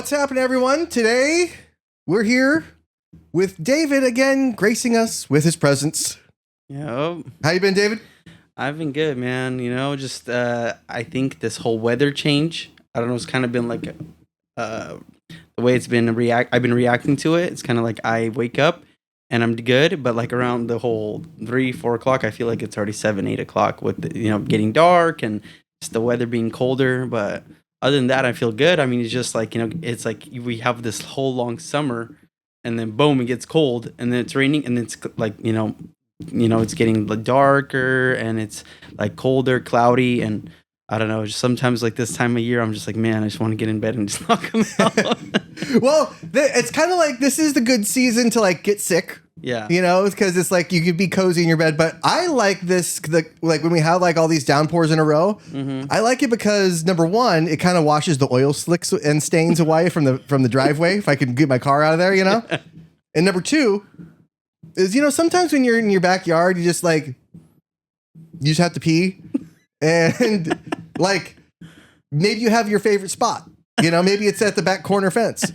What's happening, everyone? Today, we're here with David again, gracing us with his presence. Yep. How you been, David? I've been good, man. Just I think this whole weather change, I don't know, it's kind of been like the way it's been I've been reacting to it. It's kind of like I wake up and I'm good, but like around the whole 3-4 o'clock, I feel like it's already 7-8 o'clock with getting dark and just the weather being colder. But other than that, I feel good. I mean, it's just like it's like we have this whole long summer, and then boom, it gets cold, and then it's raining, and then it's like it's getting darker, and it's like colder, cloudy, and I don't know. Just sometimes like this time of year, I'm just like, man, I just want to get in bed and just knock them out. Well, it's kind of like this is the good season to like get sick. Yeah. Because it's like you could be cozy in your bed. But I like this, like when we have like all these downpours in a row, I like it because number one, it kind of washes the oil slicks and stains away from the driveway. If I could get my car out of there, And number two is, sometimes when you're in your backyard, you just have to pee. And like maybe you have your favorite spot. Maybe it's at the back corner fence,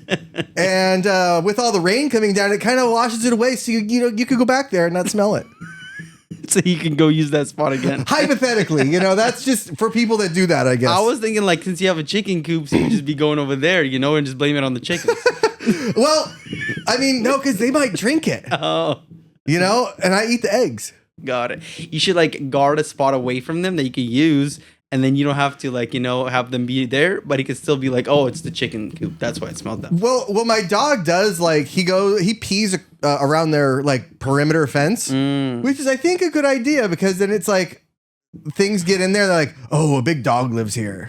and with all the rain coming down, it kind of washes it away. So you could go back there and not smell it. So you can go use that spot again. Hypothetically, that's just for people that do that, I guess. I was thinking like since you have a chicken coop, so you just be going over there, and just blame it on the chickens. Well, I mean, no, because they might drink it. Oh, and I eat the eggs. Got it. You should like guard a spot away from them that you can use. And then you don't have to have them be there, but he could still be like, oh, it's the chicken coop. That's why it smelled that. Well, my dog does he pees around their like perimeter fence, which is I think a good idea because then it's like things get in there. They're like, oh, a big dog lives here.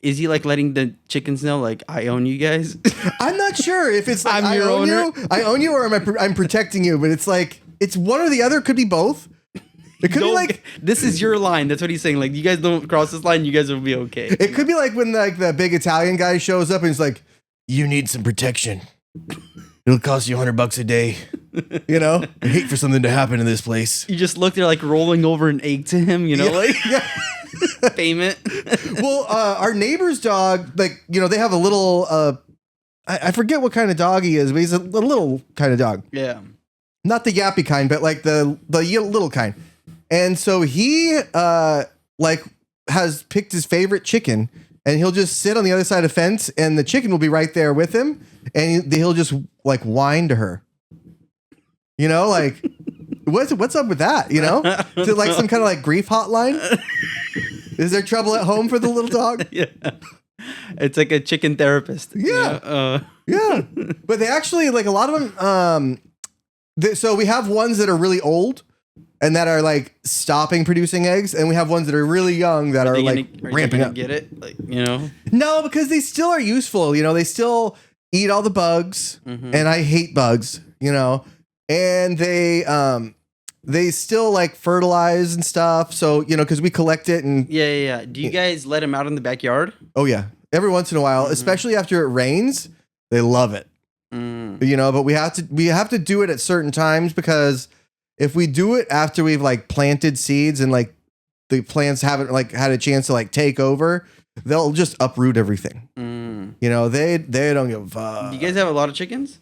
Is he like letting the chickens know like I own you guys? I'm not sure if it's like I'm your owner. I own you, or I'm protecting you. But it's like it's one or the other. Could be both. It could be like this is your line. That's what he's saying. Like you guys don't cross this line, you guys will be okay. It could be like when like the big Italian guy shows up and he's like, "You need some protection. It'll cost you $100 a day." I hate for something to happen in this place. You just look there like rolling over an egg to him. Payment. Well, our neighbor's dog, they have a little. I forget what kind of dog he is, but he's a little kind of dog. Yeah, not the yappy kind, but like the little kind. And so he has picked his favorite chicken, and he'll just sit on the other side of the fence, and the chicken will be right there with him, and he'll just like whine to her. What's up with that? Is it like some kind of like grief hotline? Is there trouble at home for the little dog? Yeah, it's like a chicken therapist. Yeah, yeah. But they actually like a lot of them. So we have ones that are really old and that are like stopping producing eggs, and we have ones that are really young that are like ramping up. Get it? No, because they still are useful. They still eat all the bugs, and I hate bugs. And they still like fertilize and stuff. So because we collect it and yeah. Do you guys let them out in the backyard? Oh yeah, every once in a while, especially after it rains, they love it. But we have to do it at certain times because if we do it after we've like planted seeds and like the plants haven't like had a chance to like take over, they'll just uproot everything. They don't give a fuck. Do you guys have a lot of chickens?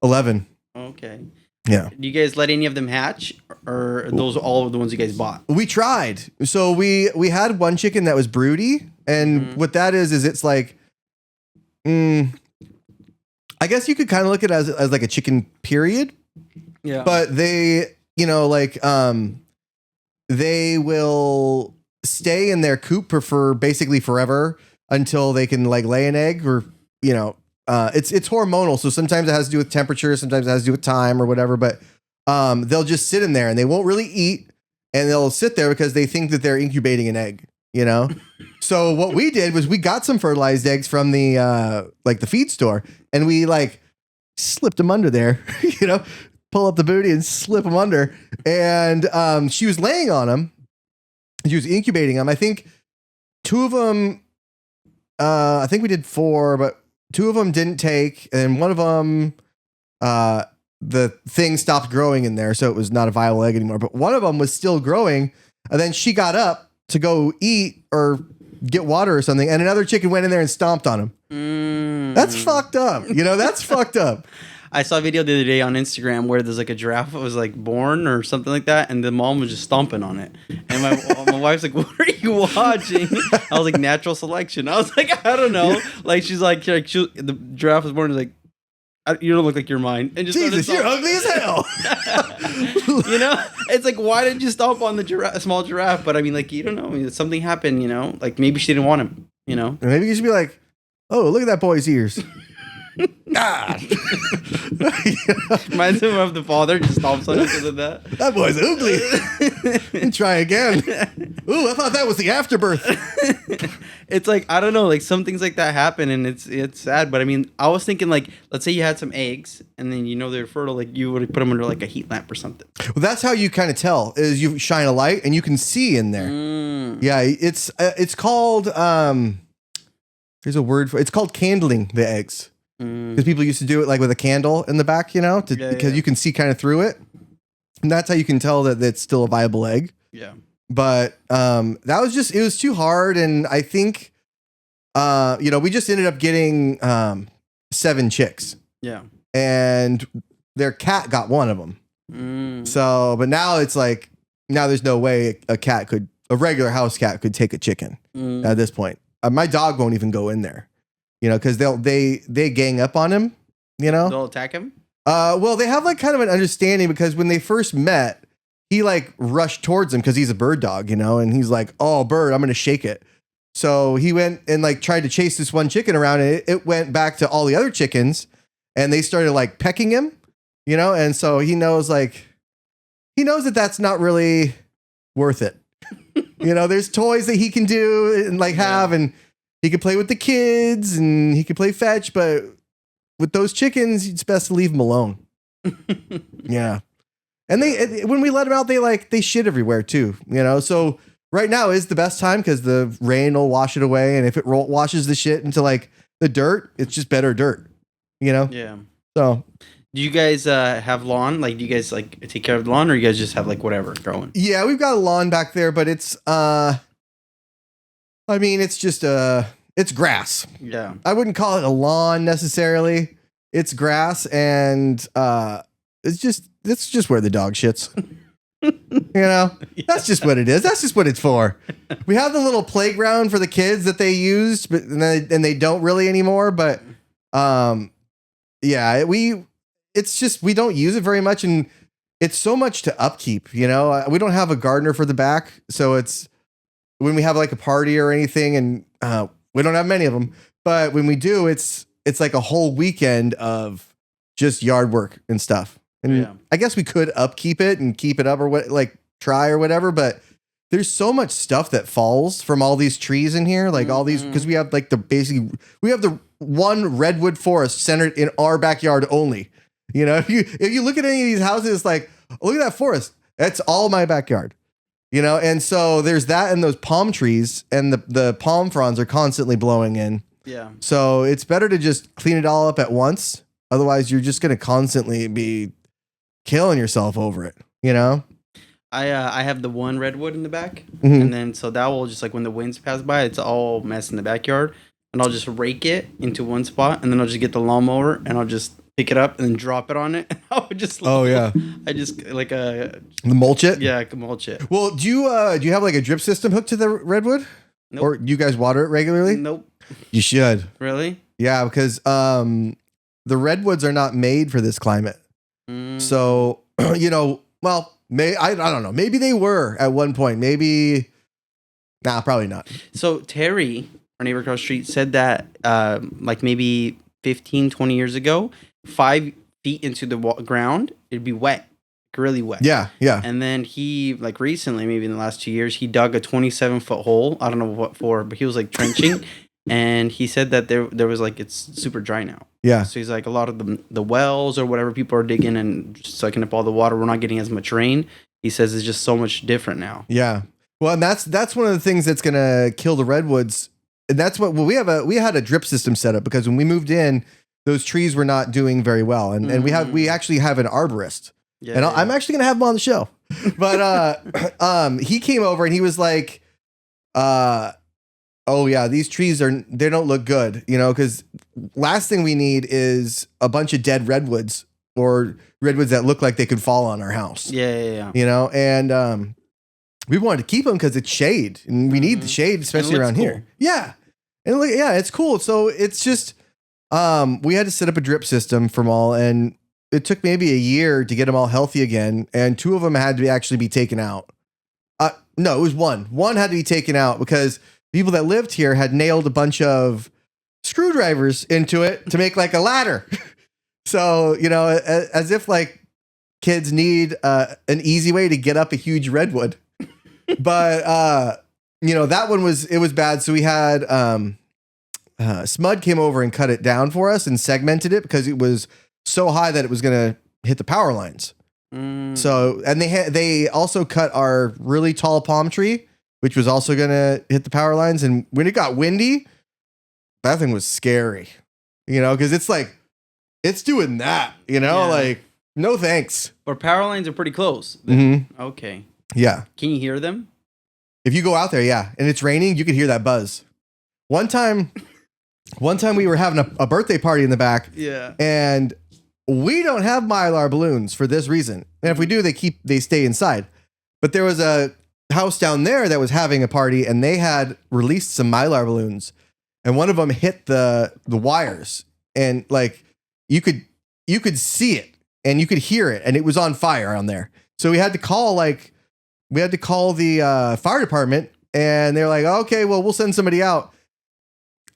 11. Okay. Yeah. Do you guys let any of them hatch, or are those all of the ones you guys bought? We tried. So we had one chicken that was broody, and what that is it's like, I guess you could kind of look at it as like a chicken period. Yeah. But they, they will stay in their coop for basically forever until they can like lay an egg or, it's hormonal. So sometimes it has to do with temperature. Sometimes it has to do with time or whatever, but they'll just sit in there and they won't really eat, and they'll sit there because they think that they're incubating an egg. So what we did was we got some fertilized eggs from the like the feed store, and we like slipped them under there, pull up the booty and slip them under. And she was laying on them. She was incubating them. I think 2 of them, I think we did 4, but 2 of them didn't take. And one of them, the thing stopped growing in there. So it was not a viable egg anymore. But one of them was still growing. And then she got up to go eat or get water or something, and another chicken went in there and stomped on him. That's fucked up. That's fucked up. I saw a video the other day on Instagram where there's like a giraffe that was like born or something like that, and the mom was just stomping on it. And my wife's like, "What are you watching?" I was like, "Natural selection." I was like, "I don't know." Like the giraffe was born. Like, "You don't look like you're mine." And just Jesus, you're ugly as hell. It's like, why didn't you stomp on the small giraffe? But I mean, like, you don't know. I mean, something happened. Like maybe she didn't want him. Maybe you should be like, "Oh, look at that boy's ears." God. Reminds him of the father, just stomps on him because of that. That boy's ugly. Try again. Ooh, I thought that was the afterbirth. It's like, I don't know, like some things like that happen and it's sad. But I mean, I was thinking like, let's say you had some eggs and then they're fertile, like you would put them under like a heat lamp or something. Well, that's how you kind of tell is you shine a light and you can see in there. Yeah, it's called there's a word for it's called candling the eggs. Because people used to do it like with a candle in the back, because you can see kind of through it. And that's how you can tell that it's still a viable egg. Yeah. But it was too hard. And I think, we just ended up getting 7 chicks. Yeah. And their cat got one of them. So, but now it's like, now there's no way a regular house cat could take a chicken at this point. My dog won't even go in there. Because they gang up on him, They'll attack him? Well, they have like kind of an understanding because when they first met, he like rushed towards him because he's a bird dog, and he's like, "Oh, bird, I'm going to shake it." So he went and like tried to chase this one chicken around and it went back to all the other chickens and they started like pecking him, and so he knows that that's not really worth it. There's toys that he can do and like have and he could play with the kids and he could play fetch, but with those chickens, it's best to leave them alone. Yeah. And when we let them out, they shit everywhere too, So right now is the best time because the rain will wash it away. And if it washes the shit into like the dirt, it's just better dirt, Yeah. So. Do you guys have lawn? Like, do you guys like take care of the lawn or you guys just have like whatever growing? Yeah, we've got a lawn back there, but it's, it's just it's grass. Yeah. I wouldn't call it a lawn necessarily. It's grass and it's just where the dog shits. Yeah. That's just what it is. That's just what it's for. We have the little playground for the kids that they used, but and they don't really anymore, but it's just we don't use it very much and it's so much to upkeep, we don't have a gardener for the back, so it's when we have like a party or anything, and we don't have many of them, but when we do, it's like a whole weekend of just yard work and stuff. And I guess we could upkeep it and keep it up or try or whatever, but there's so much stuff that falls from all these trees in here, like all these, because we have like we have the one redwood forest centered in our backyard only. If you look at any of these houses, it's like, look at that forest. That's all my backyard. And so there's that and those palm trees and the palm fronds are constantly blowing in. Yeah. So it's better to just clean it all up at once. Otherwise, you're just going to constantly be killing yourself over it, I have the one redwood in the back. And then so that will just like when the winds pass by, it's all mess in the backyard. And I'll just rake it into one spot and then I'll just get the lawnmower and I'll just pick it up and then drop it on it. And I would just I just like mulch it. Yeah, I can mulch it. Well, do you have like a drip system hooked to the redwood? Nope. Or do you guys water it regularly? Nope. You should. Really? Yeah, because the redwoods are not made for this climate. So I don't know. Maybe they were at one point. Maybe probably not. So Terry, our neighbor across the street, said that like maybe 15, 20 years ago, 5 feet into the ground, it'd be wet, really wet. Yeah, yeah. And then he, like recently, maybe in the last 2 years, he dug a 27-foot hole. I don't know what for, but he was like trenching. And he said that there was like, it's super dry now. Yeah. So he's like, a lot of the wells or whatever people are digging and sucking up all the water, we're not getting as much rain. He says it's just so much different now. Yeah. Well, and that's one of the things that's going to kill the redwoods. And that's what we had a drip system set up because when we moved in, those trees were not doing very well. And we actually have an arborist. Yeah, and I'm actually going to have him on the show. But he came over and he was like, oh yeah, these trees they don't look good, because last thing we need is a bunch of dead redwoods or redwoods that look like they could fall on our house. Yeah. And we wanted to keep them because it's shade, and we need the shade, especially around cool. here. Yeah, and it's cool. So it's just we had to set up a drip system for them all, and it took maybe a year to get them all healthy again, and 2 of them had to actually be taken out. No, it was one. One had to be taken out because people that lived here had nailed a bunch of screwdrivers into it to make like a ladder. So, as if like kids need an easy way to get up a huge redwood. But, that one was bad. So we had Smud came over and cut it down for us and segmented it because it was so high that it was going to hit the power lines. So, and they also cut our really tall palm tree, which was also going to hit the power lines. And when it got windy, that thing was scary, because it's like, it's doing that, like, no thanks. But power lines are pretty close. Mm-hmm. Okay. Yeah. Can you hear them? If you go out there, yeah, and it's raining, you could hear that buzz. One time we were having a birthday party in the back. Yeah. And we don't have Mylar balloons for this reason. And if we do, they stay inside. But there was a house down there that was having a party, and they had released some Mylar balloons, and one of them hit the wires, and like you could see it and you could hear it, and it was on fire on there. So we had to call the fire department, and they're like, okay, well, we'll send somebody out.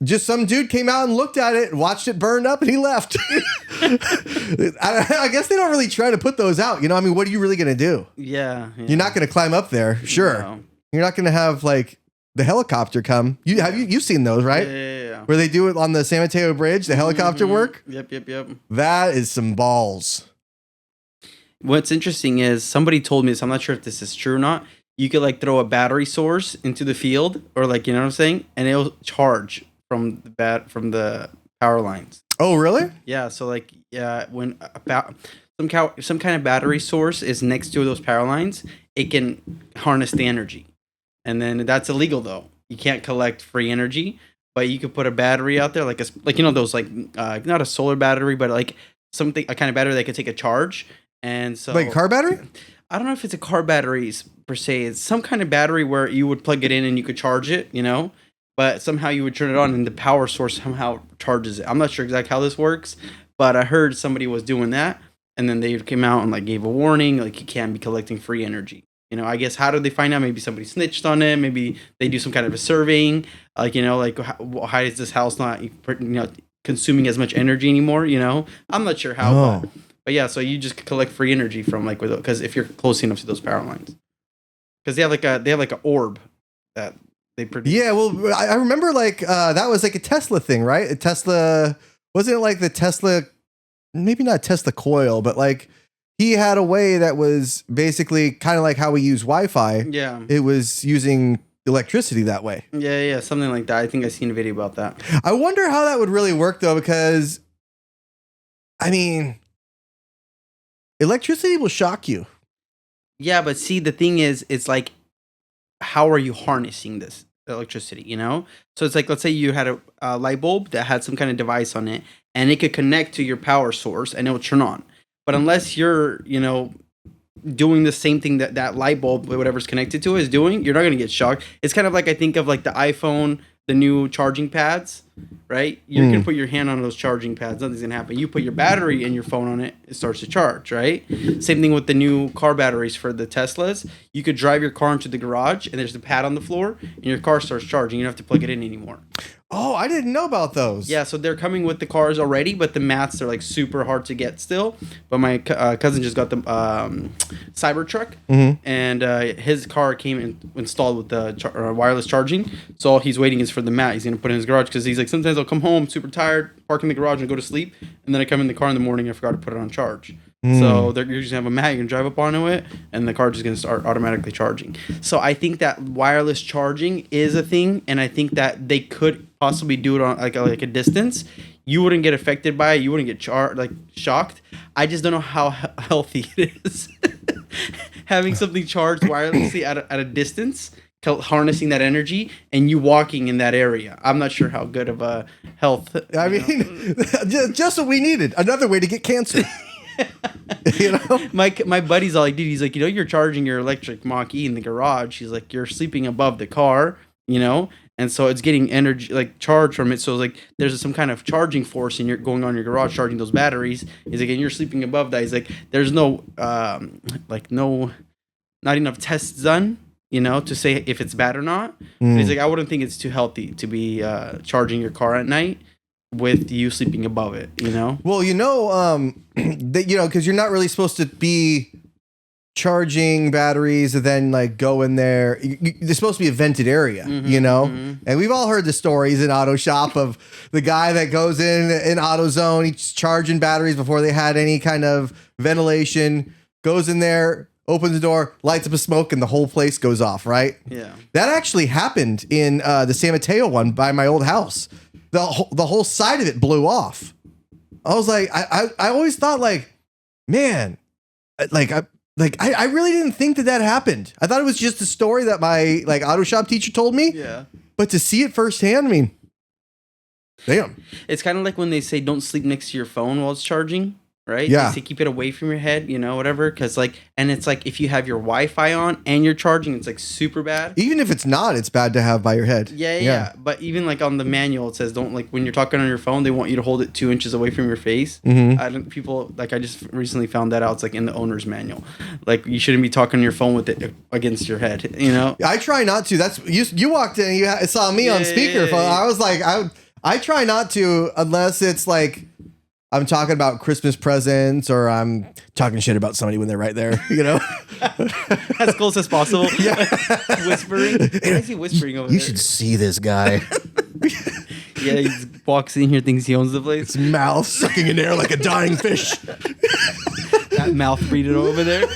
Just some dude came out and looked at it and watched it burn up, and he left. I guess they don't really try to put those out. What are you really going to do? Yeah. You're not going to climb up there. Sure. No. You're not going to have like the helicopter come. You've seen those, right? Yeah. Where they do it on the San Mateo Bridge, the helicopter work. Yep. That is some balls. What's interesting is somebody told me this. I'm not sure if this is true or not. You could like throw a battery source into the field, or like, what I'm saying, and it'll charge from the power lines. Oh, really? Yeah. So like, when some kind of battery source is next to those power lines, it can harness the energy, and then that's illegal though. You can't collect free energy, but you could put a battery out there, like those like not a solar battery, but like a kind of battery that could take a charge. And so, like a car battery? I don't know if it's a car battery per se. It's some kind of battery where you would plug it in and you could charge it, but somehow you would turn it on and the power source somehow charges it. I'm not sure exactly how this works, but I heard somebody was doing that, and then they came out and like gave a warning, like you can't be collecting free energy. I guess, how did they find out? Maybe somebody snitched on it. Maybe they do some kind of a surveying, like, how is this house not, consuming as much energy anymore? I'm not sure how, but yeah, so you just collect free energy from like, because if you're close enough to those power lines, because they have like an orb that they produce. Yeah, well, I remember like that was like a Tesla thing, right? A Tesla, wasn't it like the Tesla, maybe not Tesla coil, but like he had a way that was basically kind of like how we use Wi-Fi. Yeah, it was using electricity that way. Yeah, something like that. I think I seen a video about that. I wonder how that would really work though, because electricity will shock you. Yeah, but see, the thing is, it's like, how are you harnessing this electricity, So it's like, let's say you had a light bulb that had some kind of device on it, and it could connect to your power source, and it will turn on. But unless you're, doing the same thing that light bulb, whatever's connected to it, is doing, you're not going to get shocked. It's kind of like, I think of like the iPhone, the new charging pads, right? You can put your hand on those charging pads, nothing's gonna happen. You put your battery and your phone on it, it starts to charge, right? Same thing with the new car batteries for the Teslas. You could drive your car into the garage and there's the pad on the floor and your car starts charging. You don't have to plug it in anymore. Oh, I didn't know about those. Yeah, so they're coming with the cars already, but the mats are like super hard to get still. But my cousin just got the Cybertruck, and his car came installed with the wireless charging. So all he's waiting is for the mat. He's gonna put in his garage because he's like, sometimes I'll come home super tired, park in the garage and go to sleep, and then I come in the car in the morning and I forgot to put it on charge. So you're just gonna have a mat, you can drive up onto it, and the car just gonna start automatically charging. So I think that wireless charging is a thing, and I think that they could possibly do it on like a distance. You wouldn't get affected by it. You wouldn't get shocked. I just don't know how healthy it is having something charged wirelessly at a distance. harnessing that energy and you walking in that area. I'm not sure how good of a health. I mean, just what we needed. Another way to get cancer. You know, my buddy's all like, dude, he's like, you're charging your electric Mach-E in the garage. He's like, you're sleeping above the car, and so it's getting energy, like charge from it. So like, there's some kind of charging force, and you're going on your garage charging those batteries. He's like, and you're sleeping above that. He's like, there's no, not enough tests done, to say if it's bad or not. He's like, I wouldn't think it's too healthy to be charging your car at night with you sleeping above it, Well, that because you're not really supposed to be charging batteries and then like go in there. There's supposed to be a vented area, And we've all heard the stories in auto shop of the guy that goes in AutoZone, he's charging batteries before they had any kind of ventilation, goes in there, opens the door, lights up a smoke, and the whole place goes off, right? Yeah. That actually happened in the San Mateo one by my old house. The whole side of it blew off. I was like, I always thought like, man, I really didn't think that happened. I thought it was just a story that my like auto shop teacher told me. Yeah. But to see it firsthand, I mean, damn. It's kind of like when they say don't sleep next to your phone while it's charging. Right? Yeah. They say keep it away from your head, whatever. Because and it's like if you have your Wi-Fi on and you're charging, it's like super bad. Even if it's not, it's bad to have by your head. Yeah. But even like on the manual, it says don't like when you're talking on your phone, they want you to hold it 2 inches away from your face. Mm-hmm. I just recently found that out. It's like in the owner's manual. Like you shouldn't be talking on your phone with it against your head. I try not to. That's you walked in and you saw me on speakerphone. I was like, I try not to unless it's like I'm talking about Christmas presents or I'm talking shit about somebody when they're right there, As close as possible. Yeah. Whispering. Why is he whispering over there? You should see this guy. Yeah, he walks in here, thinks he owns the place. His mouth sucking in air like a dying fish. That mouth breathing over there.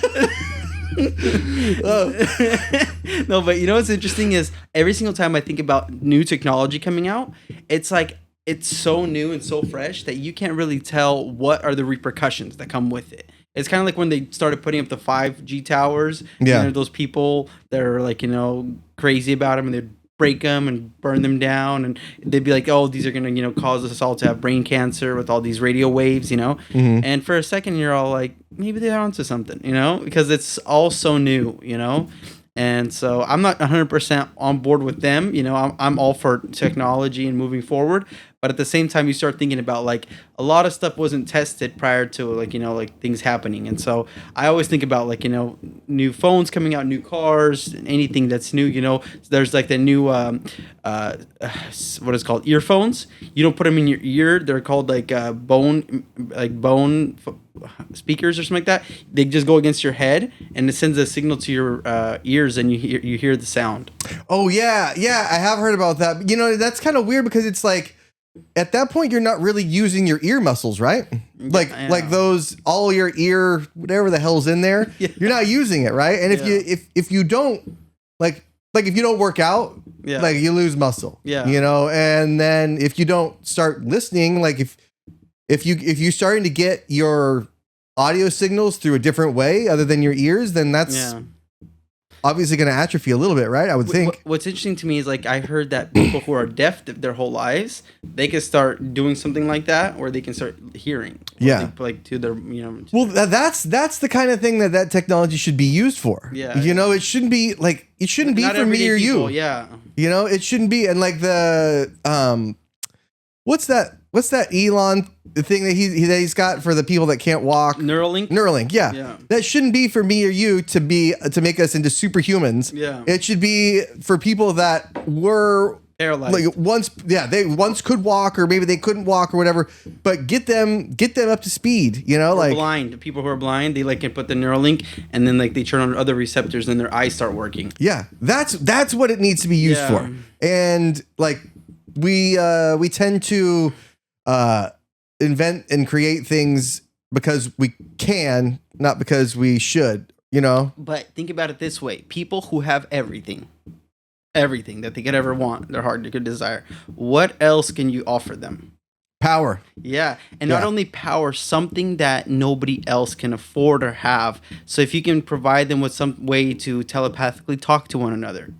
No, but what's interesting is every single time I think about new technology coming out, it's like, it's so new and so fresh that you can't really tell what are the repercussions that come with it. It's kind of like when they started putting up the 5G towers. Yeah. Those people that are like, crazy about them and they'd break them and burn them down. And they'd be like, oh, these are going to, cause us all to have brain cancer with all these radio waves, Mm-hmm. And for a second, you're all like, maybe they're onto something, because it's all so new, And so I'm not 100% on board with them. I'm all for technology and moving forward. But at the same time, you start thinking about like a lot of stuff wasn't tested prior to like things happening. And so I always think about like, new phones coming out, new cars, anything that's new, there's like the new, what is it called? Earphones. You don't put them in your ear. They're called like bone speakers or something like that. They just go against your head and it sends a signal to your ears and you hear the sound. Oh yeah. I have heard about that. That's kind of weird because it's like, at that point, you're not really using your ear muscles, right? Like those, all your ear, whatever the hell's in there, you're not using it, right? And if you don't, like if you don't work out, like you lose muscle, and then if you don't start listening, like if you're starting to get your audio signals through a different way other than your ears, then that's obviously going to atrophy a little bit, right? I would think. What's interesting to me is like I heard that people who are deaf their whole lives, they can start doing something like that, or they can start hearing. Yeah, like to their Well, that's the kind of thing that technology should be used for. Yeah, it shouldn't be like it shouldn't be for me or you. Yeah, it shouldn't be. And like the what's that Elon thing that he's got for the people that can't walk? Neuralink, yeah. That shouldn't be for me or you to make us into superhumans. Yeah. It should be for people that were paralyzed. Like they once could walk, or maybe they couldn't walk or whatever, but get them up to speed, like blind. People who are blind, they like can put the Neuralink and then like they turn on other receptors and their eyes start working. Yeah. That's what it needs to be used for. And like we tend to invent and create things because we can, not because we should, But think about it this way. People who have everything that they could ever want, their heart could desire, what else can you offer them? Power. Yeah. And not only power, something that nobody else can afford or have. So if you can provide them with some way to telepathically talk to one another,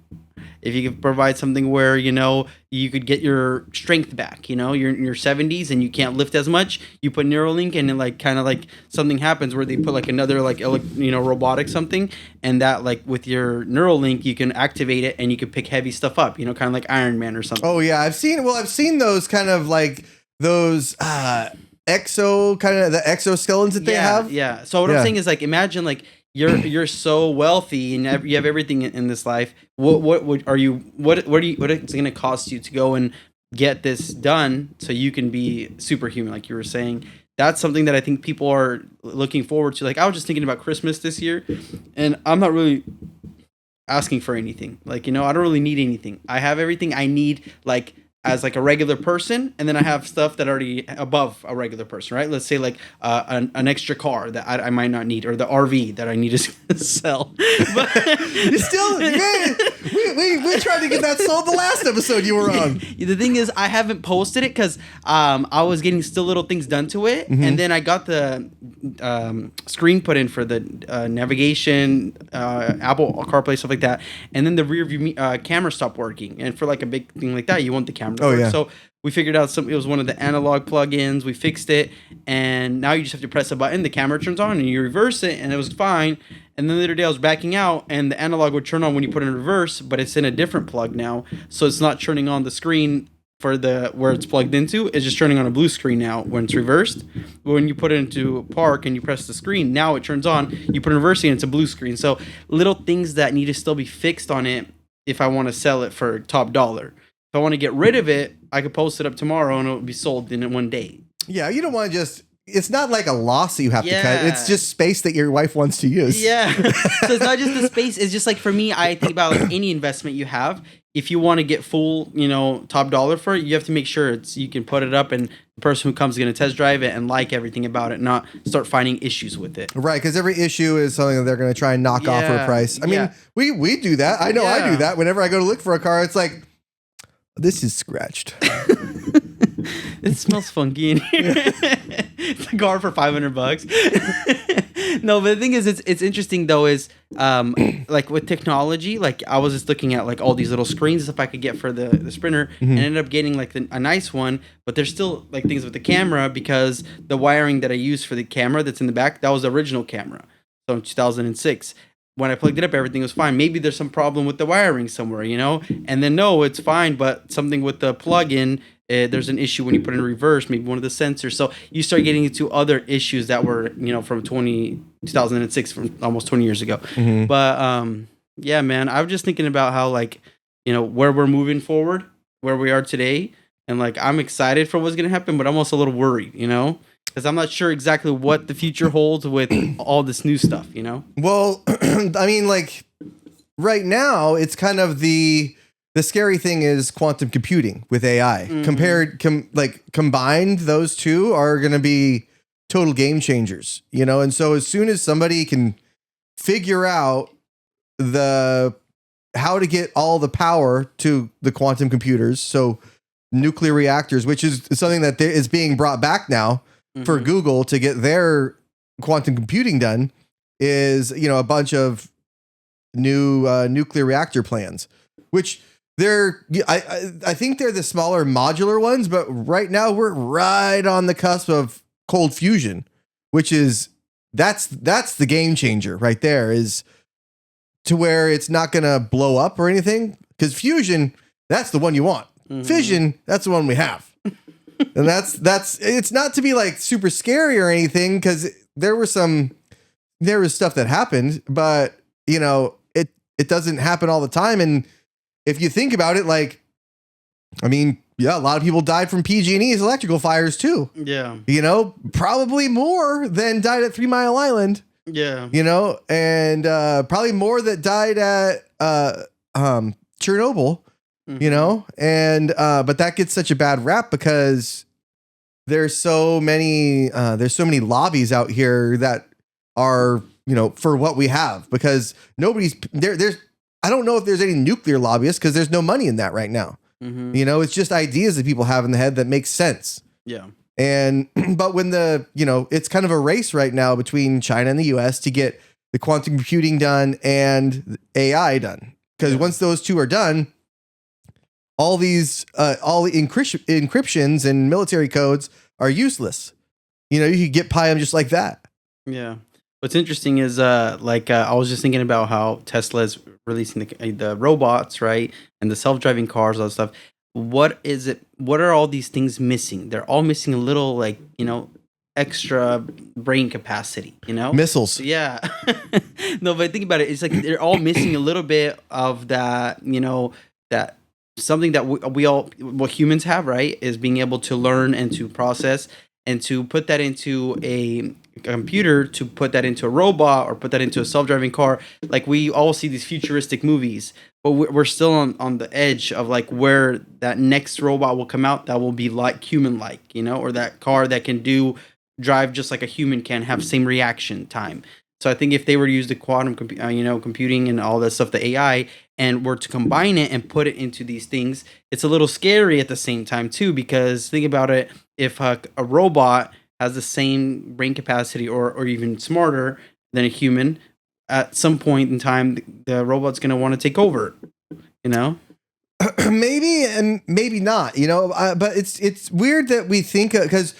if you could provide something where, you know, you could get your strength back, you know, you're in your 70s and you can't lift as much, you put Neuralink and then like kind of like something happens where they put like another like you know, robotic something, and that like with your Neuralink you can activate it and you can pick heavy stuff up, you know, kind of like Iron Man or something. Oh yeah, I've seen those kind of like those the exoskeletons that they have. Yeah. So what I'm saying is like, imagine like you're so wealthy and you have everything in this life. What it's going to cost you to go and get this done so you can be superhuman, like you were saying? That's something that I think people are looking forward to. Like, I was just thinking about Christmas this year, and I'm not really asking for anything. Like, you know, I don't really need anything. I have everything I need, like, as like a regular person, and then I have stuff that are already above a regular person, right? Let's say like an extra car that I might not need, or the RV that I need to sell. But you still, man, we tried to get that sold the last episode you were on. The thing is, I haven't posted it because I was getting still little things done to it, and then I got the screen put in for the navigation, Apple CarPlay, stuff like that, and then the rear view camera stopped working. And for like a big thing like that, you want the camera to work. Yeah. So we figured out it was one of the analog plugins. We fixed it, and now you just have to press a button, the camera turns on, and you reverse it, and it was fine. And then the other day I was backing out, and the analog would turn on when you put it in reverse, but it's in a different plug now, so it's not turning on the screen for the where it's plugged into. It's just turning on a blue screen now when it's reversed. But when you put it into park and you press the screen, now it turns on. You put it in reversing, and it's a blue screen. So little things that need to still be fixed on it if I want to sell it for top dollar. If I want to get rid of it, I could post it up tomorrow and it will be sold in one day. Yeah, you don't want to just... It's not like a loss that you have to cut. It's just space that your wife wants to use. Yeah. So it's not just the space. It's just like, for me, I think about like any investment you have. If you want to get full, you know, top dollar for it, you have to make sure you can put it up and the person who comes is going to test drive it and like everything about it, not start finding issues with it. Right, because every issue is something that they're going to try and knock off her price. I mean, we do that. I know I do that. Whenever I go to look for a car, it's like, this is scratched. It smells funky in here. It's a car for $500. No, but the thing is, it's interesting though. Is like with technology, like I was just looking at like all these little screens stuff I could get for the Sprinter, and ended up getting like a nice one. But there's still like things with the camera, because the wiring that I use for the camera that's in the back, that was the original camera, so in 2006. When I plugged it up, everything was fine. Maybe there's some problem with the wiring somewhere, you know? And then, no, it's fine, but something with the plug-in, there's an issue when you put it in reverse, maybe one of the sensors. So you start getting into other issues that were, you know, from 2006, from almost 20 years ago. But, yeah, man, I was just thinking about how, like, you know, where we're moving forward, where we are today. And, like, I'm excited for what's going to happen, but I'm also a little worried, you know? Because I'm not sure exactly what the future holds with all this new stuff, you know? Well, I mean, like, right now, it's kind of the scary thing is quantum computing with AI. Combined, those two are going to be total game changers, you know? And so as soon as somebody can figure out how to get all the power to the quantum computers, so nuclear reactors, which is something that is being brought back now, for Google to get their quantum computing done, is, you know, a bunch of new nuclear reactor plans, which I think they're the smaller modular ones, but right now we're right on the cusp of cold fusion, which is that's the game changer right there, is to where it's not going to blow up or anything, because fusion, that's the one you want. Fission, that's the one we have. And that's it's not to be like super scary or anything, because there was stuff that happened, but you know, it doesn't happen all the time. And if you think about it, like, I mean, yeah, a lot of people died from PG&E's electrical fires too. Yeah. You know, probably more than died at 3 Mile Island. Yeah. You know, and probably more that died at Chernobyl. You know, and but that gets such a bad rap because there's so many lobbies out here that are, you know, for what we have, because nobody's there's I don't know if there's any nuclear lobbyists, because there's no money in that right now. You know, it's just ideas that people have in the head that make sense. Yeah. And but when it's kind of a race right now between China and the US to get the quantum computing done and AI done. because once those two are done, all the encryptions and military codes are useless. You know, you could get by them just like that. Yeah. What's interesting is I was just thinking about how Tesla is releasing the robots, right, and the self-driving cars, all that stuff. What is it? What are all these things missing? They're all missing a little, like, you know, extra brain capacity, you know? Missiles. Yeah. No, but think about it. It's like they're all missing a little bit of that, you know, that something that we all, what humans have, right, is being able to learn and to process and to put that into a computer, to put that into a robot or put that into a self-driving car. Like, we all see these futuristic movies, but we're still on the edge of like where that next robot will come out that will be like human-like, you know, or that car that can drive just like a human can, have same reaction time. So I think if they were to use the quantum computing and all that stuff, the AI, and were to combine it and put it into these things, it's a little scary at the same time too, because think about it, if a robot has the same brain capacity or even smarter than a human, at some point in time, the robot's going to want to take over, you know? Maybe and maybe not, you know, but it's weird that we think, because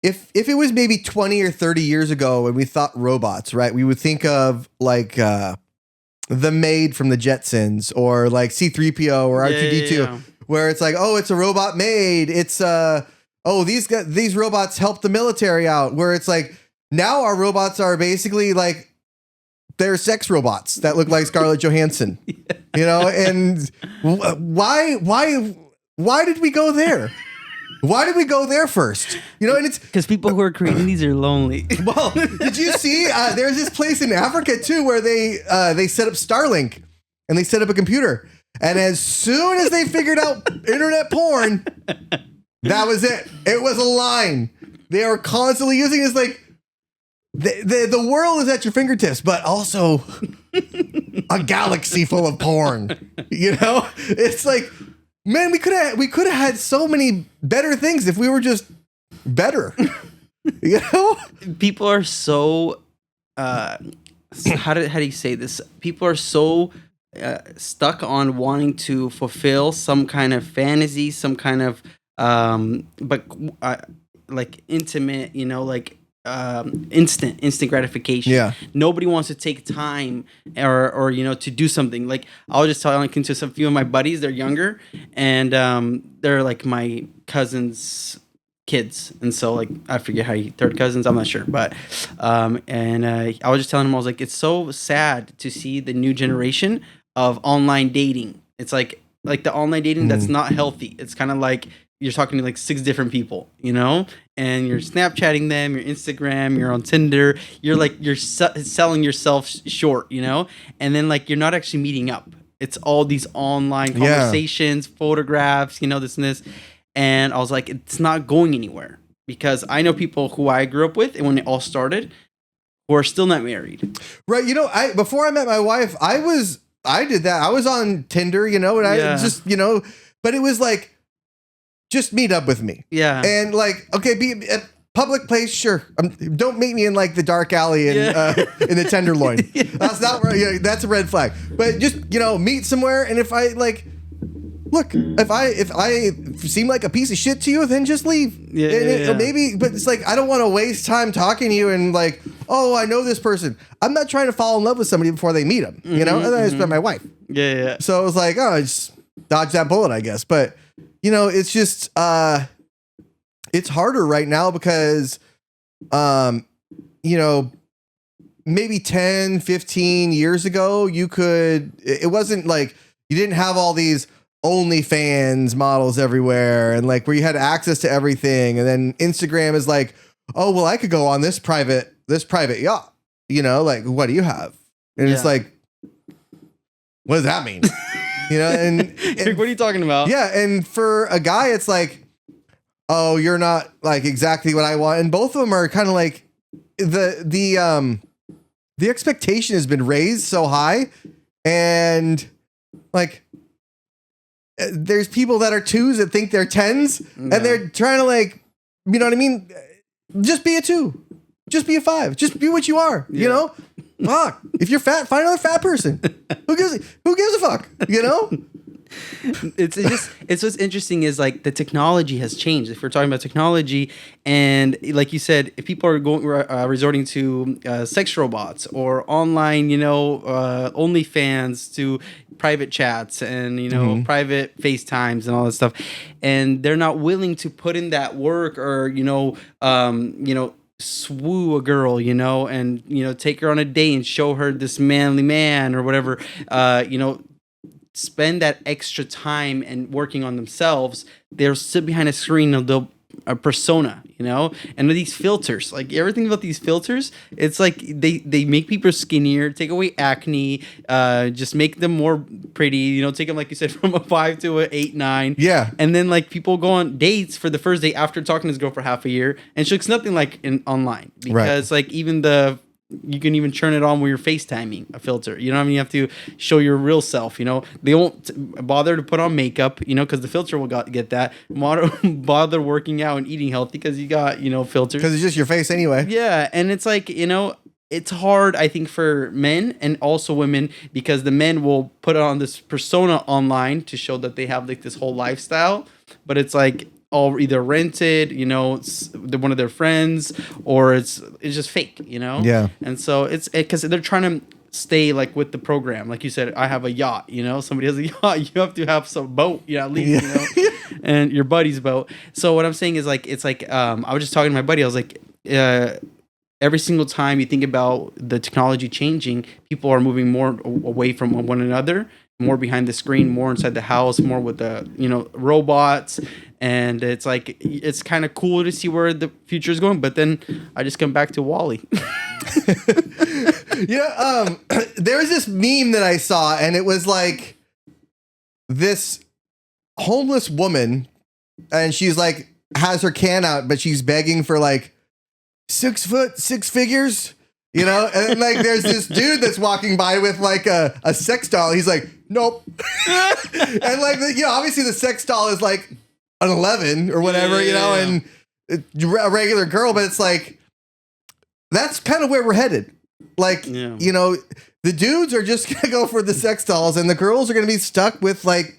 if it was maybe 20 or 30 years ago when we thought robots, right, we would think of like the maid from the Jetsons, or like C-3PO or R2-D2, where it's like, oh, it's a robot maid. It's these robots help the military out, where it's like, now our robots are basically like, they're sex robots that look like Scarlett Johansson, you know? And why did we go there? Why did we go there first? You know, and it's because people who are creating these are lonely. Well, did you see? There's this place in Africa too where they set up Starlink and they set up a computer, and as soon as they figured out internet porn, that was it. It was a line. They were constantly using it. It's like the world is at your fingertips, but also a galaxy full of porn. You know, it's like, man, we could have had so many better things if we were just better. You know, people are so how do you say this? People are so stuck on wanting to fulfill some kind of fantasy, some kind of like intimate, you know, like instant gratification. Yeah. Nobody wants to take time or you know, to do something. Like, I was just talking to some few of my buddies, they're younger, and they're like my cousin's kids, and so like, I forget how you third cousins, I'm not sure, but I was just telling them, I was like, it's so sad to see the new generation of online dating. It's like the online dating that's not healthy. It's kind of like you're talking to like 6 different people, you know, and you're Snapchatting them, your Instagram, you're on Tinder, you're selling yourself short, you know, and then like you're not actually meeting up. It's all these online conversations, photographs, you know, this and this. And I was like, it's not going anywhere, because I know people who I grew up with and when it all started who are still not married. Right. You know, before I met my wife, I did that. I was on Tinder, you know, and I just, you know, but it was like, just meet up with me. Yeah. And like, okay, be at public place, sure. Don't meet me in like the dark alley in the Tenderloin. That's not right. You know, that's a red flag. But just, you know, meet somewhere. And if I like, look, if I seem like a piece of shit to you, then just leave. Maybe, but it's like, I don't want to waste time talking to you and like, oh, I know this person. I'm not trying to fall in love with somebody before they meet them, you know? And then I just met my wife. Yeah. So it was like, oh, I just dodge that bullet, I guess. But you know, it's just, it's harder right now because, you know, maybe 10, 15 years ago, it wasn't like, you didn't have all these OnlyFans models everywhere and like where you had access to everything. And then Instagram is like, oh, well, I could go on this private yacht, you know, like, what do you have? And it's like, what does that mean? You know, and what are you talking about? Yeah, and for a guy, it's like, oh, you're not like exactly what I want, and both of them are kind of like the expectation has been raised so high, and like there's people that are 2s that think they're 10s, and they're trying to like, you know what I mean? Just be a 2, just be a 5, just be what you are, you know. Fuck. If you're fat, find another fat person. Who gives a fuck? You know? It's what's interesting is like the technology has changed. If we're talking about technology, and like you said, if people are going resorting to sex robots or online, OnlyFans to private chats and private FaceTimes and all that stuff, and they're not willing to put in that work or swoo a girl, and take her on a date and show her this manly man or whatever, spend that extra time and working on themselves. They'll sit behind a screen of a persona, and these filters, like everything about these filters, it's like they make people skinnier, take away acne, just make them more pretty, take them, like you said, from a 5 to a 8, 9. Yeah. And then like people go on dates for the first date after talking to this girl for half a year, and she looks nothing like online, because like even you can even turn it on when you're FaceTiming a filter. You know what I mean? You have to show your real self. They won't bother to put on makeup, because the filter will get that. Bother working out and eating healthy because you got, filters. Because it's just your face anyway. Yeah. And it's like, it's hard, I think, for men and also women, because the men will put on this persona online to show that they have like this whole lifestyle. But it's like, all either rented, one of their friends, or it's just fake, Yeah. And so it's because they're trying to stay like with the program. Like you said, I have a yacht, somebody has a yacht, you have to have some boat, at least, and your buddy's boat. So what I'm saying is like, it's like, I was just talking to my buddy. I was like, every single time you think about the technology changing, people are moving more away from one another, more behind the screen, more inside the house, more with the robots, and it's like it's kind of cool to see where the future is going. But then I just come back to Wall-E. There was this meme that I saw, and it was like this homeless woman, and she's like has her can out, but she's begging for like 6 foot, 6 figures. And like there's this dude that's walking by with like a sex doll. He's like, nope. And like, obviously the sex doll is like an 11 or whatever, and a regular girl, but it's like, that's kind of where we're headed. Like, the dudes are just going to go for the sex dolls, and the girls are going to be stuck with like,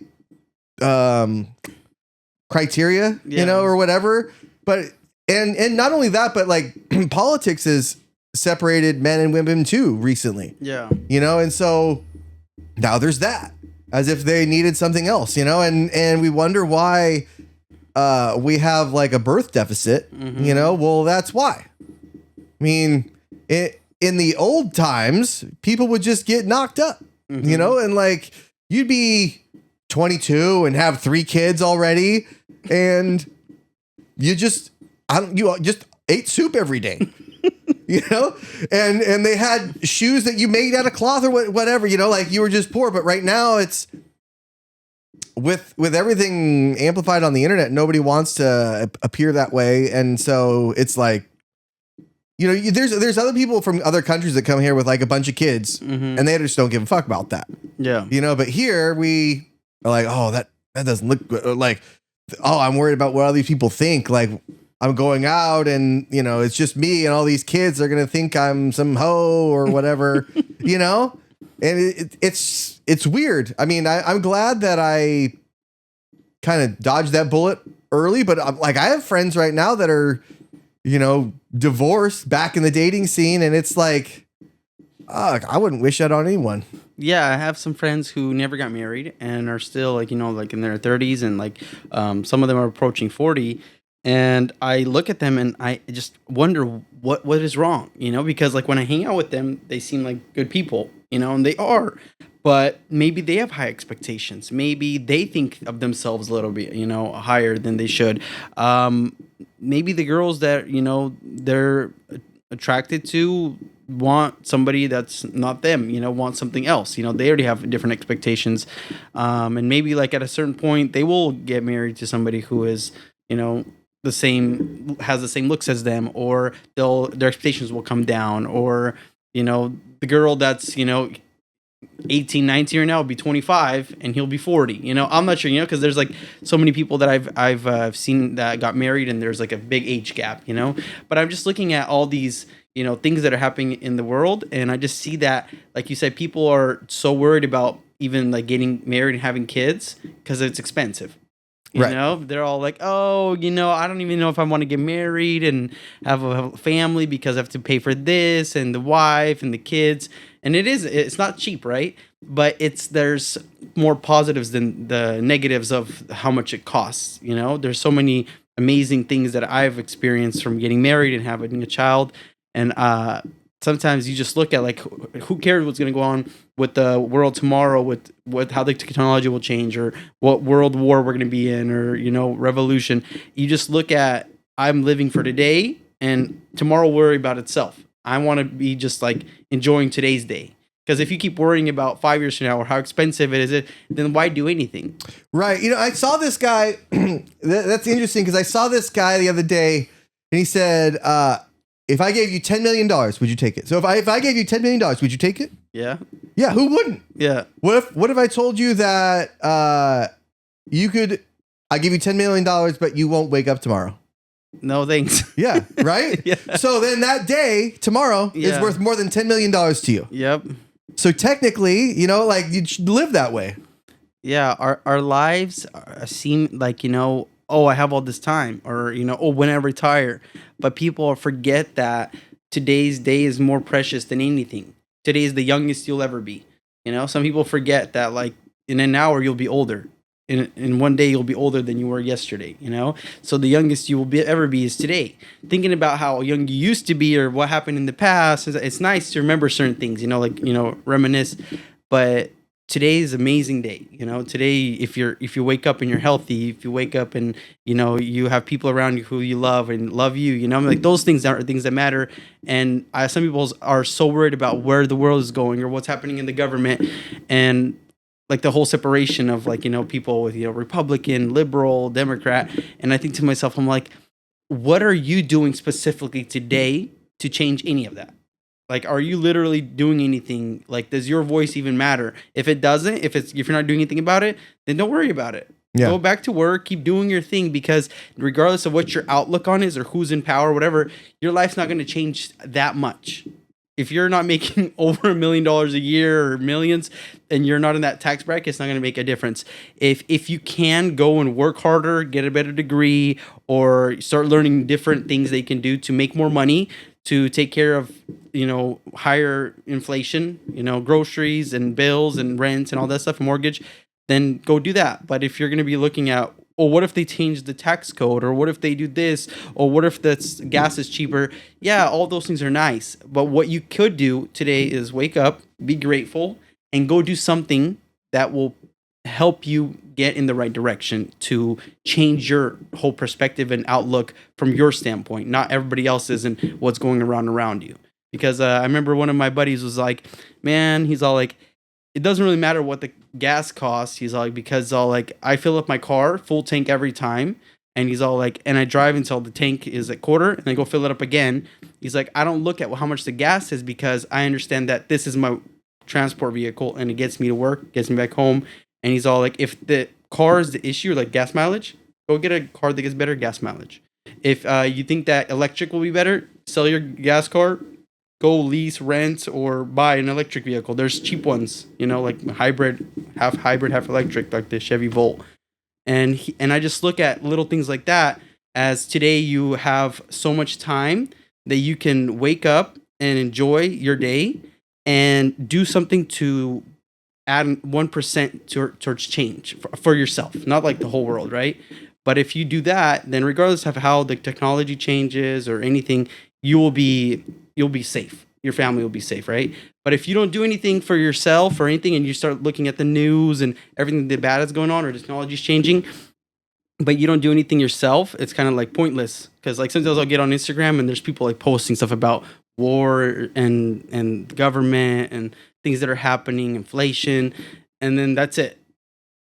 criteria, or whatever. But, and not only that, but like politics is separated men and women too recently. Yeah. And so now there's that, as if they needed something else, and we wonder why we have like a birth deficit. Well, that's why. I mean, in the old times, people would just get knocked up, and like you'd be 22 and have 3 kids already, and you just ate soup every day. And they had shoes that you made out of cloth or whatever, like you were just poor. But right now it's with everything amplified on the internet, nobody wants to appear that way. And so it's like, there's other people from other countries that come here with like a bunch of kids, and they just don't give a fuck about that. Yeah. But here we are like, oh, that doesn't look good. Like, oh, I'm worried about what other people think. Like, I'm going out and, it's just me and all these kids are going to think I'm some hoe or whatever, and it's weird. I mean, I'm glad that I kind of dodged that bullet early, but I have friends right now that are, divorced back in the dating scene. And it's like, I wouldn't wish that on anyone. Yeah, I have some friends who never got married and are still like, like in their 30s, and like some of them are approaching 40. And I look at them and I just wonder what is wrong, because like when I hang out with them, they seem like good people, and they are, but maybe they have high expectations. Maybe they think of themselves a little bit, higher than they should. Maybe the girls that, they're attracted to want somebody that's not them, want something else. They already have different expectations. And maybe like at a certain point, they will get married to somebody who is, has the same looks as them, or their expectations will come down, or the girl that's 18, 19 right now will be 25 and he'll be 40. I'm not sure, because there's like so many people that I've seen that got married and there's like a big age gap, but I'm just looking at all these things that are happening in the world. And I just see that, like you said, people are so worried about even like getting married and having kids because it's expensive. They're all like, oh, I don't even know if I want to get married and have a family because I have to pay for this and the wife and the kids. And it's not cheap, right? But there's more positives than the negatives of how much it costs. There's so many amazing things that I've experienced from getting married and having a child. And sometimes you just look at like, who cares what's going to go on with the world tomorrow, with how the technology will change, or what world war we're going to be in, or revolution. You just look at, I'm living for today, and tomorrow will worry about itself. I want to be just like enjoying today's day. Because if you keep worrying about 5 years from now or how expensive it is, then why do anything? Right. I saw this guy. That's interesting because I saw this guy the other day, and he said, if I gave you $10 million, would you take it? So if I gave you $10 million, would you take it? Yeah. Yeah. Who wouldn't? Yeah. What if I told you that I give you $10 million, but you won't wake up tomorrow? No, thanks. Yeah. Right. Yeah. So then that day tomorrow is worth more than $10 million to you. Yep. So technically, like you should live that way. Yeah. Our lives seem like, oh, I have all this time, or, oh, when I retire. But people forget that today's day is more precious than anything. Today is the youngest you'll ever be. Some people forget that, like, in an hour you'll be older. In one day you'll be older than you were yesterday. So the youngest you will ever be is today. Thinking about how young you used to be or what happened in the past, it's nice to remember certain things. Reminisce. But today is an amazing day. Today, if you wake up and you're healthy, if you wake up and you have people around you who you love and love you, like those things are things that matter. And some people are so worried about where the world is going or what's happening in the government, and like the whole separation of like people with Republican, liberal, Democrat. And I think to myself, I'm like, what are you doing specifically today to change any of that? Like, are you literally doing anything? Like, does your voice even matter? If it doesn't, if you're not doing anything about it, then don't worry about it. Yeah. Go back to work, keep doing your thing, because regardless of what your outlook on is or who's in power, whatever, your life's not going to change that much. If you're not making over $1 million a year or millions and you're not in that tax bracket, it's not going to make a difference. If you can go and work harder, get a better degree, or start learning different things that you can do to make more money, to take care of, higher inflation, groceries and bills and rents and all that stuff, mortgage, then go do that. But if you're going to be looking at, or what if they change the tax code, or what if they do this, or what if gas is cheaper? Yeah, all those things are nice. But what you could do today is wake up, be grateful, and go do something that will help you get in the right direction to change your whole perspective and outlook from your standpoint, not everybody else's and what's going around you. Because I remember one of my buddies was like, man, he's all like, it doesn't really matter what the gas costs. He's all like, because all like, I fill up my car full tank every time. And he's all like, and I drive until the tank is at quarter and I go fill it up again. He's like, I don't look at how much the gas is because I understand that this is my transport vehicle and it gets me to work, gets me back home. And he's all like, if the car is the issue, like gas mileage, go get a car that gets better gas mileage. If you think that electric will be better, sell your gas car, go lease, rent, or buy an electric vehicle. There's cheap ones, like hybrid, half electric, like the Chevy Volt. And I just look at little things like that as today you have so much time that you can wake up and enjoy your day and do something to add 1% towards change for yourself, not like the whole world, right? But if you do that, then regardless of how the technology changes or anything, you'll be safe. Your family will be safe, right? But if you don't do anything for yourself or anything, and you start looking at the news and everything that bad is going on or technology's changing, but you don't do anything yourself, it's kind of like pointless. Because like sometimes I'll get on Instagram and there's people like posting stuff about war and government and things that are happening, inflation, and then that's it.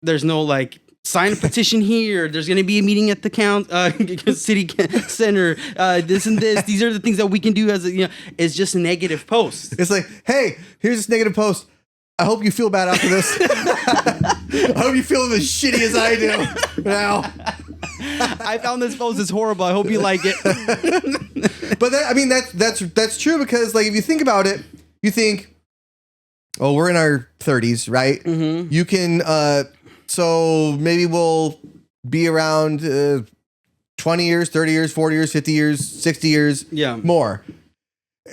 There's no like, sign a petition here. There's going to be a meeting at the city center. This and this. These are the things that we can do as it's just a negative post. It's like, hey, here's this negative post. I hope you feel bad after this. I hope you feel as shitty as I do now. I found this post is horrible. I hope you like it. But I mean, that's true because like if you think about it, you think, oh, we're in our 30s, right? Mm-hmm. You can, so maybe we'll be around 20 years, 30 years, 40 years, 50 years, 60 years, more.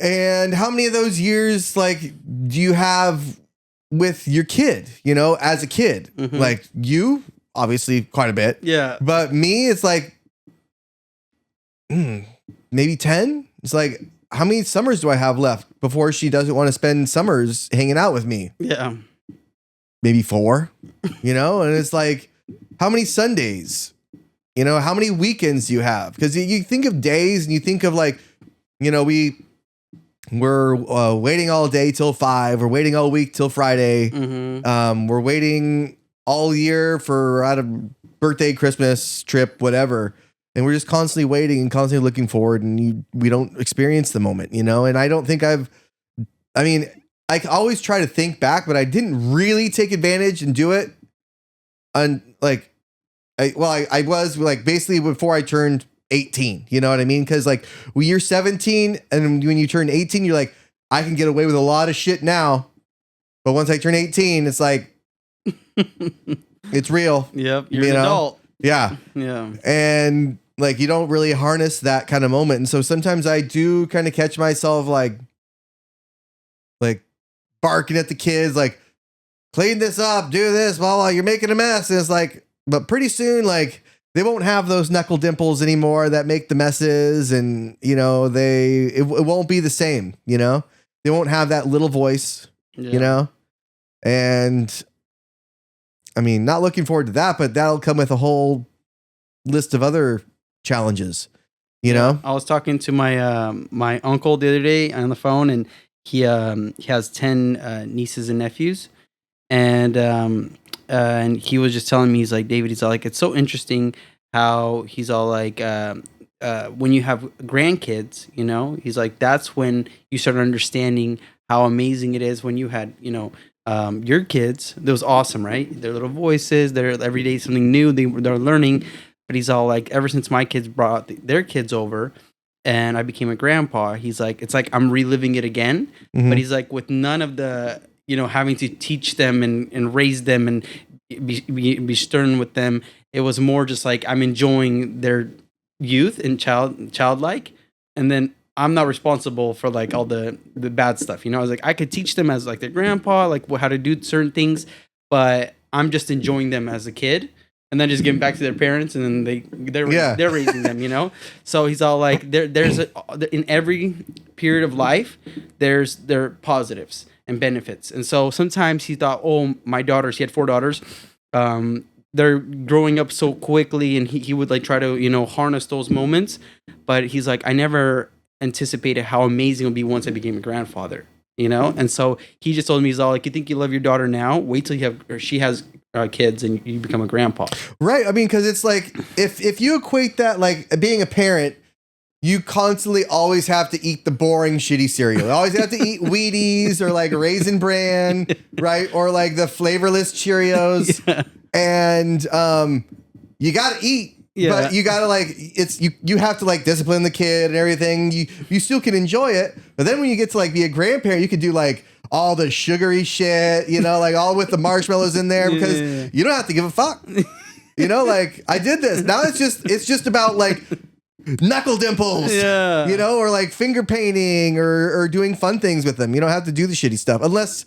And how many of those years, like, do you have with your kid, you know, as a kid? Mm-hmm. Like, you, obviously, quite a bit. Yeah. But me, it's like, maybe 10? It's like, how many summers do I have left before she doesn't want to spend summers hanging out with me? Yeah. Maybe 4, you know? And it's like, how many Sundays? You know, how many weekends do you have? Because you think of days and you think of like, you know, we're waiting all day till 5. We're waiting all week till Friday. Mm-hmm. We're waiting all year for out of birthday, Christmas, trip, whatever. And we're just constantly waiting and constantly looking forward, and we don't experience the moment, you know? And I don't think I always try to think back, but I didn't really take advantage and do it. I was like basically before I turned 18, you know what I mean? Because like when you're 17 and when you turn 18, you're like, I can get away with a lot of shit now. But once I turn 18, it's like, it's real. Yep. You're an adult. Yeah. Yeah. And like, you don't really harness that kind of moment. And so sometimes I do kind of catch myself like barking at the kids, like, clean this up, do this, blah, blah, you're making a mess. And it's like, but pretty soon, like, they won't have those knuckle dimples anymore that make the messes. And, you know, it won't be the same, you know? They won't have that little voice, you know? And I mean, not looking forward to that, but that'll come with a whole list of other challenges, you know? I was talking to my uncle the other day on the phone, and he has 10 nieces and nephews. And he was just telling me, he's like, David, he's all like, it's so interesting how he's all like, when you have grandkids, you know, he's like, that's when you start understanding how amazing it is when you had, you know, your kids. That was awesome, right? Their little voices, they're every day something new, they're learning. But he's all like, ever since my kids brought their kids over and I became a grandpa, he's like, it's like I'm reliving it again. Mm-hmm. But he's like, with none of the, you know, having to teach them and raise them and be stern with them. It was more just like I'm enjoying their youth and childlike, and then I'm not responsible for like all the bad stuff. You know, I was like, I could teach them as like their grandpa, like how to do certain things, but I'm just enjoying them as a kid, and then just giving back to their parents, and then they're raising them. You know, so he's all like, there's in every period of life, there are positives and benefits. And so sometimes he thought, oh, my daughters, he had 4 daughters, they're growing up so quickly, and he would like try to, you know, harness those moments. But he's like, I never anticipated how amazing it would be once I became a grandfather, you know? And so he just told me, he's all like, you think you love your daughter now? Wait till she has kids and you become a grandpa. Right. I mean, because it's like, if you equate that, like being a parent, you constantly always have to eat the boring, shitty cereal. You always have to eat Wheaties or like Raisin Bran, right? Or like the flavorless Cheerios. Yeah. And you got to eat, but you got to like, you have to like discipline the kid and everything. You still can enjoy it. But then when you get to like be a grandparent, you could do like all the sugary shit, you know, like all with the marshmallows in there because you don't have to give a fuck. You know, like I did this. Now it's just about like knuckle dimples, you know, or like finger painting or doing fun things with them. You don't have to do the shitty stuff unless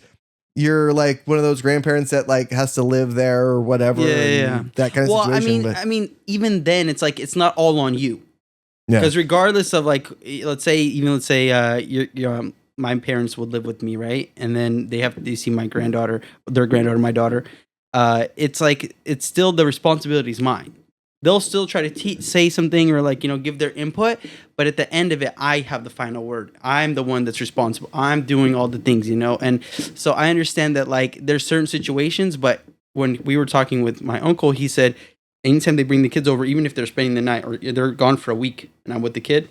you're like one of those grandparents that like has to live there or whatever. That kind of situation. I mean, even then it's like, it's not all on you. Because regardless of like, let's say my parents would live with me, right? And then they see my granddaughter, my daughter. It's like, it's still the responsibility is mine. They'll still try to say something or like, you know, give their input. But at the end of it, I have the final word. I'm the one that's responsible. I'm doing all the things, you know? And so I understand that like there's certain situations, but when we were talking with my uncle, he said, anytime they bring the kids over, even if they're spending the night or they're gone for a week and I'm with the kid,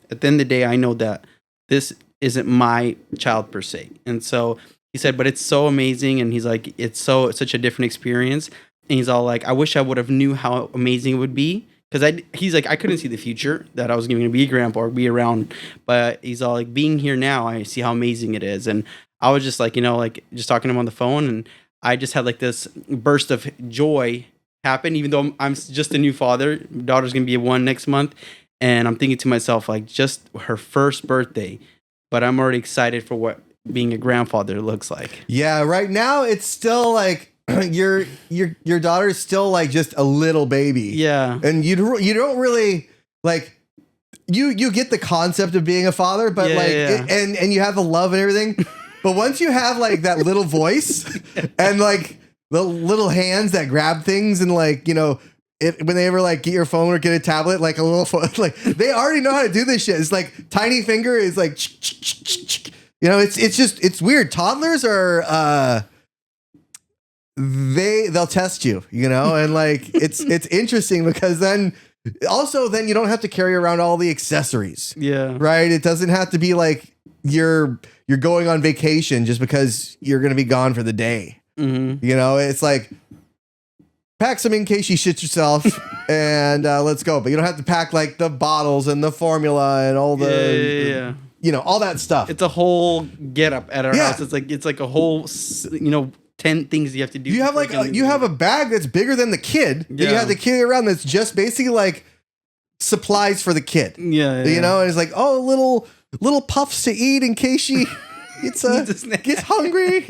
at the end of the day, I know that this isn't my child per se. And so he said, but it's so amazing. And he's like, it's such a different experience. And he's all like, I wish I would have knew how amazing it would be because he's like, I couldn't see the future that I was going to be a grandpa or be around, but he's all like, being here now, I see how amazing it is. And I was just like, like just talking to him on the phone, and I just had like this burst of joy happen, even though I'm just a new father. Daughter's going to be 1 next month. And I'm thinking to myself, like, just her first birthday, but I'm already excited for what being a grandfather looks like. Yeah, right now it's still like your daughter is still like just a little baby. Yeah, and you don't really like you get the concept of being a father, but and you have the love and everything. But once you have like that little voice and like the little hands that grab things and like when they ever like get your phone or get a tablet, like a little phone, like they already know how to do this shit. It's like tiny finger is like, it's weird. Toddlers are, they'll test you, and like, it's interesting because then you don't have to carry around all the accessories. Yeah. Right. It doesn't have to be like you're going on vacation just because you're going to be gone for the day. Mm-hmm. It's like, pack some in case you shit yourself and let's go. But you don't have to pack like the bottles and the formula and all the, all that stuff. It's a whole get up at our house. It's like a whole, 10 things you have to do. You have like, you have a bag that's bigger than the kid that you have to carry around. That's just basically like supplies for the kid. Yeah. And it's like, little puffs to eat in case she gets hungry,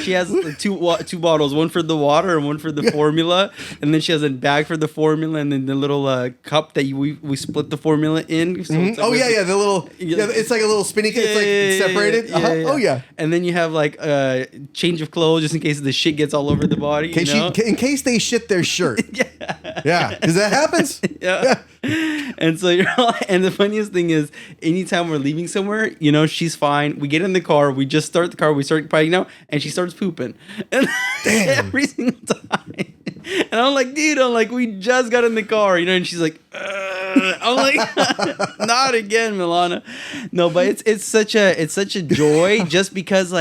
She has like two bottles, one for the water and one for the formula, and then she has a bag for the formula, and then the little cup that we split the formula in. So the little it's like a little spinny. It's like separated. Oh yeah. And then you have like a change of clothes just in case the shit gets all over the body. In case they shit their shirt. Yeah, because that happens. Yeah. And so and the funniest thing is, anytime we're leaving somewhere, she's fine. We get in the car, we just start the car, we start piping out, and she starts pooping. And every single time. And I'm like, dude, we just got in the car, and she's like, I'm like, not again, Milana. No, but it's such a joy just because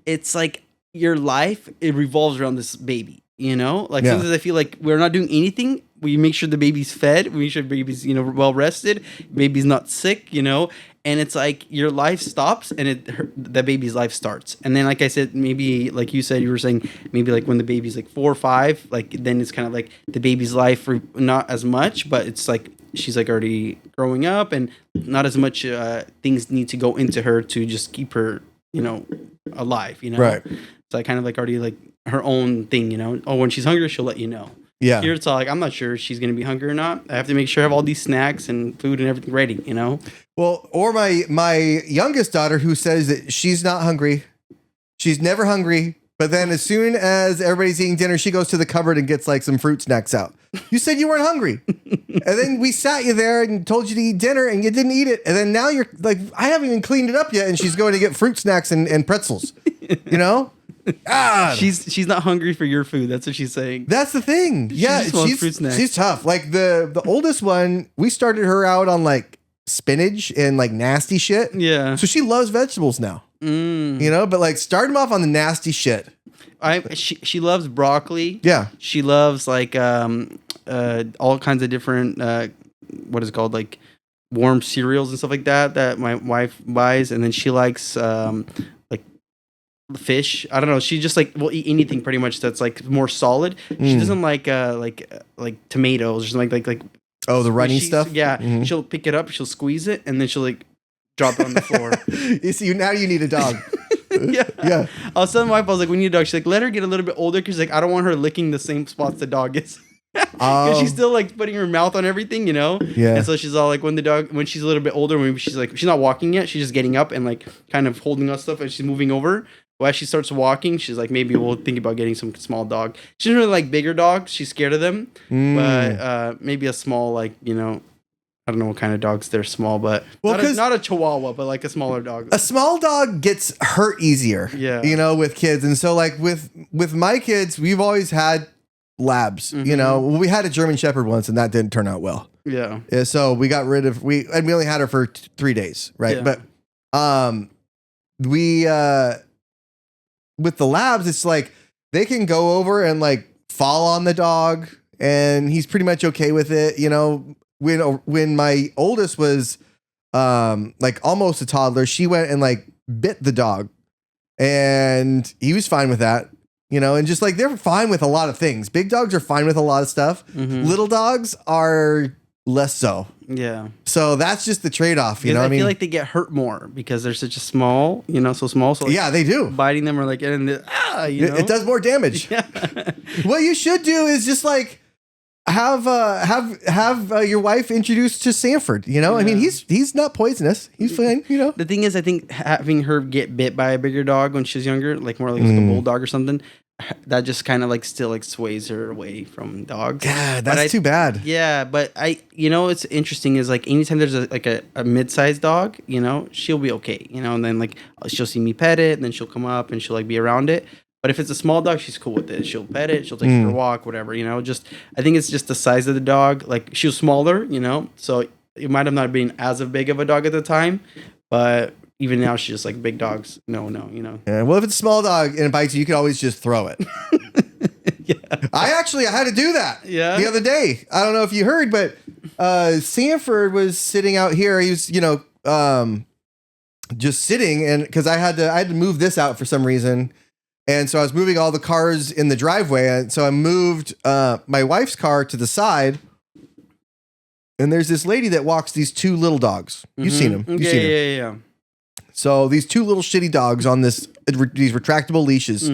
it's like your life, it revolves around this baby. Sometimes I feel like we're not doing anything. We make sure the baby's fed. We make sure the baby's, well rested. Baby's not sick, and it's like your life stops and the baby's life starts. And then, like I said, maybe like you said, you were saying maybe like when the baby's like 4 or 5, like then it's kind of like the baby's life, not as much, but it's like she's like already growing up and not as much things need to go into her to just keep her, alive, Right. So I kind of like already like her own thing, Oh, when she's hungry, she'll let you know. Yeah. Here it's all like, I'm not sure if she's going to be hungry or not. I have to make sure I have all these snacks and food and everything ready, Well, or my youngest daughter who says that she's not hungry. She's never hungry. But then as soon as everybody's eating dinner, she goes to the cupboard and gets like some fruit snacks out. You said you weren't hungry. And then we sat you there and told you to eat dinner and you didn't eat it. And then now you're like, I haven't even cleaned it up yet. And she's going to get fruit snacks and pretzels, God. She's not hungry for your food. That's what she's saying. That's the thing. She's tough. Like the oldest one, we started her out on like spinach and like nasty shit. Yeah. So she loves vegetables now. But like start them off on the nasty shit. She loves broccoli. Yeah. She loves like all kinds of different what is it called, like warm cereals and stuff like that my wife buys, and then she likes like fish. I don't know. She just like will eat anything pretty much that's like more solid. She doesn't like tomatoes or something like oh, the runny stuff. Yeah. Mm-hmm. She'll pick it up, she'll squeeze it, and then she'll like drop it on the floor. You see, now you need a dog. Yeah. I was telling my wife, I was like, we need a dog. She's like, let her get a little bit older because like I don't want her licking the same spots the dog is. Because she's still like putting her mouth on everything, Yeah. And so she's all like, when she's a little bit older, maybe she's like, she's not walking yet, she's just getting up and like kind of holding us stuff and she's moving over. Well, as she starts walking, she's like, maybe we'll think about getting some small dog. She doesn't really like bigger dogs. She's scared of them. But maybe a small, like, I don't know what kind of dogs they're small, but not a Chihuahua, but like a smaller dog. A small dog gets hurt easier, with kids. And so like with my kids, we've always had labs, we had a German Shepherd once and that didn't turn out well. Yeah. So we got rid of, we only had her for 3 days. Right. Yeah. But, we, with the labs, it's like they can go over and like fall on the dog and he's pretty much okay with it. You know, when my oldest was like almost a toddler, she went and like bit the dog, and he was fine with that. You know, and just like they're fine with a lot of things. Big dogs are fine with a lot of stuff. Little dogs are less so. Yeah. So that's just the trade-off, you know. I feel like they get hurt more because they're such a small, you know, so small. So like yeah, they do. Biting them or like you know, it does more damage. Yeah. What you should do is just like have your wife introduced to Sanford. You know, I mean, he's not poisonous. He's fine. You know. The thing is, I think having her get bit by a bigger dog when she was younger, like more like a bulldog or something, that just kind of like still like sways her away from dogs. Yeah, that's too bad. Yeah, but you know, what's interesting is like anytime there's a mid-sized dog, you know, she'll be okay, you know, and then like she'll see me pet it, and then she'll come up and she'll like be around it. But if it's a small dog, she's cool with it. She'll pet it, she'll take it for a walk, whatever, you know. Just I think it's just the size of the dog. Like she was smaller, you know, so it might have not been as big of a dog at the time, but even now, she's just like big dogs. No, you know. Yeah, well, if it's a small dog and it bites you, you can always just throw it. Yeah. I had to do that the other day. I don't know if you heard, but Sanford was sitting out here. He was, you know, just sitting, and because I had to move this out for some reason. And so I was moving all the cars in the driveway. And so I moved my wife's car to the side. And there's this lady that walks these two little dogs. You've seen them. You've seen them. Yeah. So these two little shitty dogs on these retractable leashes.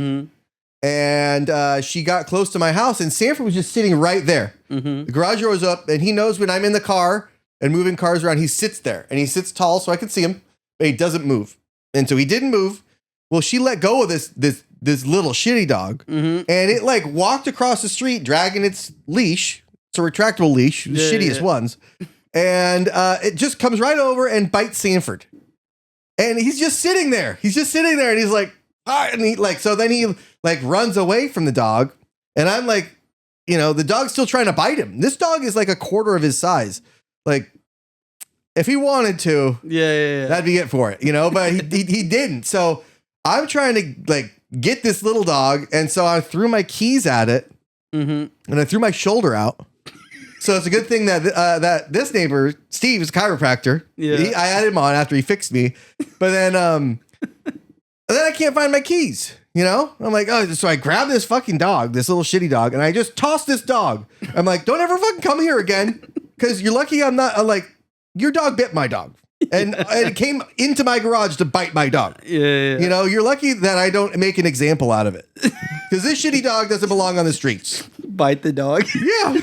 And she got close to my house, and Sanford was just sitting right there. The garage door was up, and he knows when I'm in the car and moving cars around, he sits there. And he sits tall so I can see him, but he doesn't move. And so he didn't move. Well, she let go of this little shitty dog, and it like walked across the street dragging its leash. It's a retractable leash, the shittiest ones. And it just comes right over and bites Sanford. And he's just sitting there. And he's like, ah, and he like, so then he like runs away from the dog. And I'm like, you know, the dog's still trying to bite him. This dog is like a quarter of his size. Like, if he wanted to, that'd be it for it, you know, but he didn't. So I'm trying to like get this little dog. And so I threw my keys at it, and I threw my shoulder out. So it's a good thing that that this neighbor, Steve, is a chiropractor. Yeah. I had him on after he fixed me. But then I can't find my keys, you know? I'm like, oh, so I grabbed this fucking dog, this little shitty dog, and I just tossed this dog. I'm like, don't ever fucking come here again, because you're lucky I'm like, your dog bit my dog. And it came into my garage to bite my dog. Yeah. You know, you're lucky that I don't make an example out of it. Because this shitty dog doesn't belong on the streets. Bite the dog? Yeah.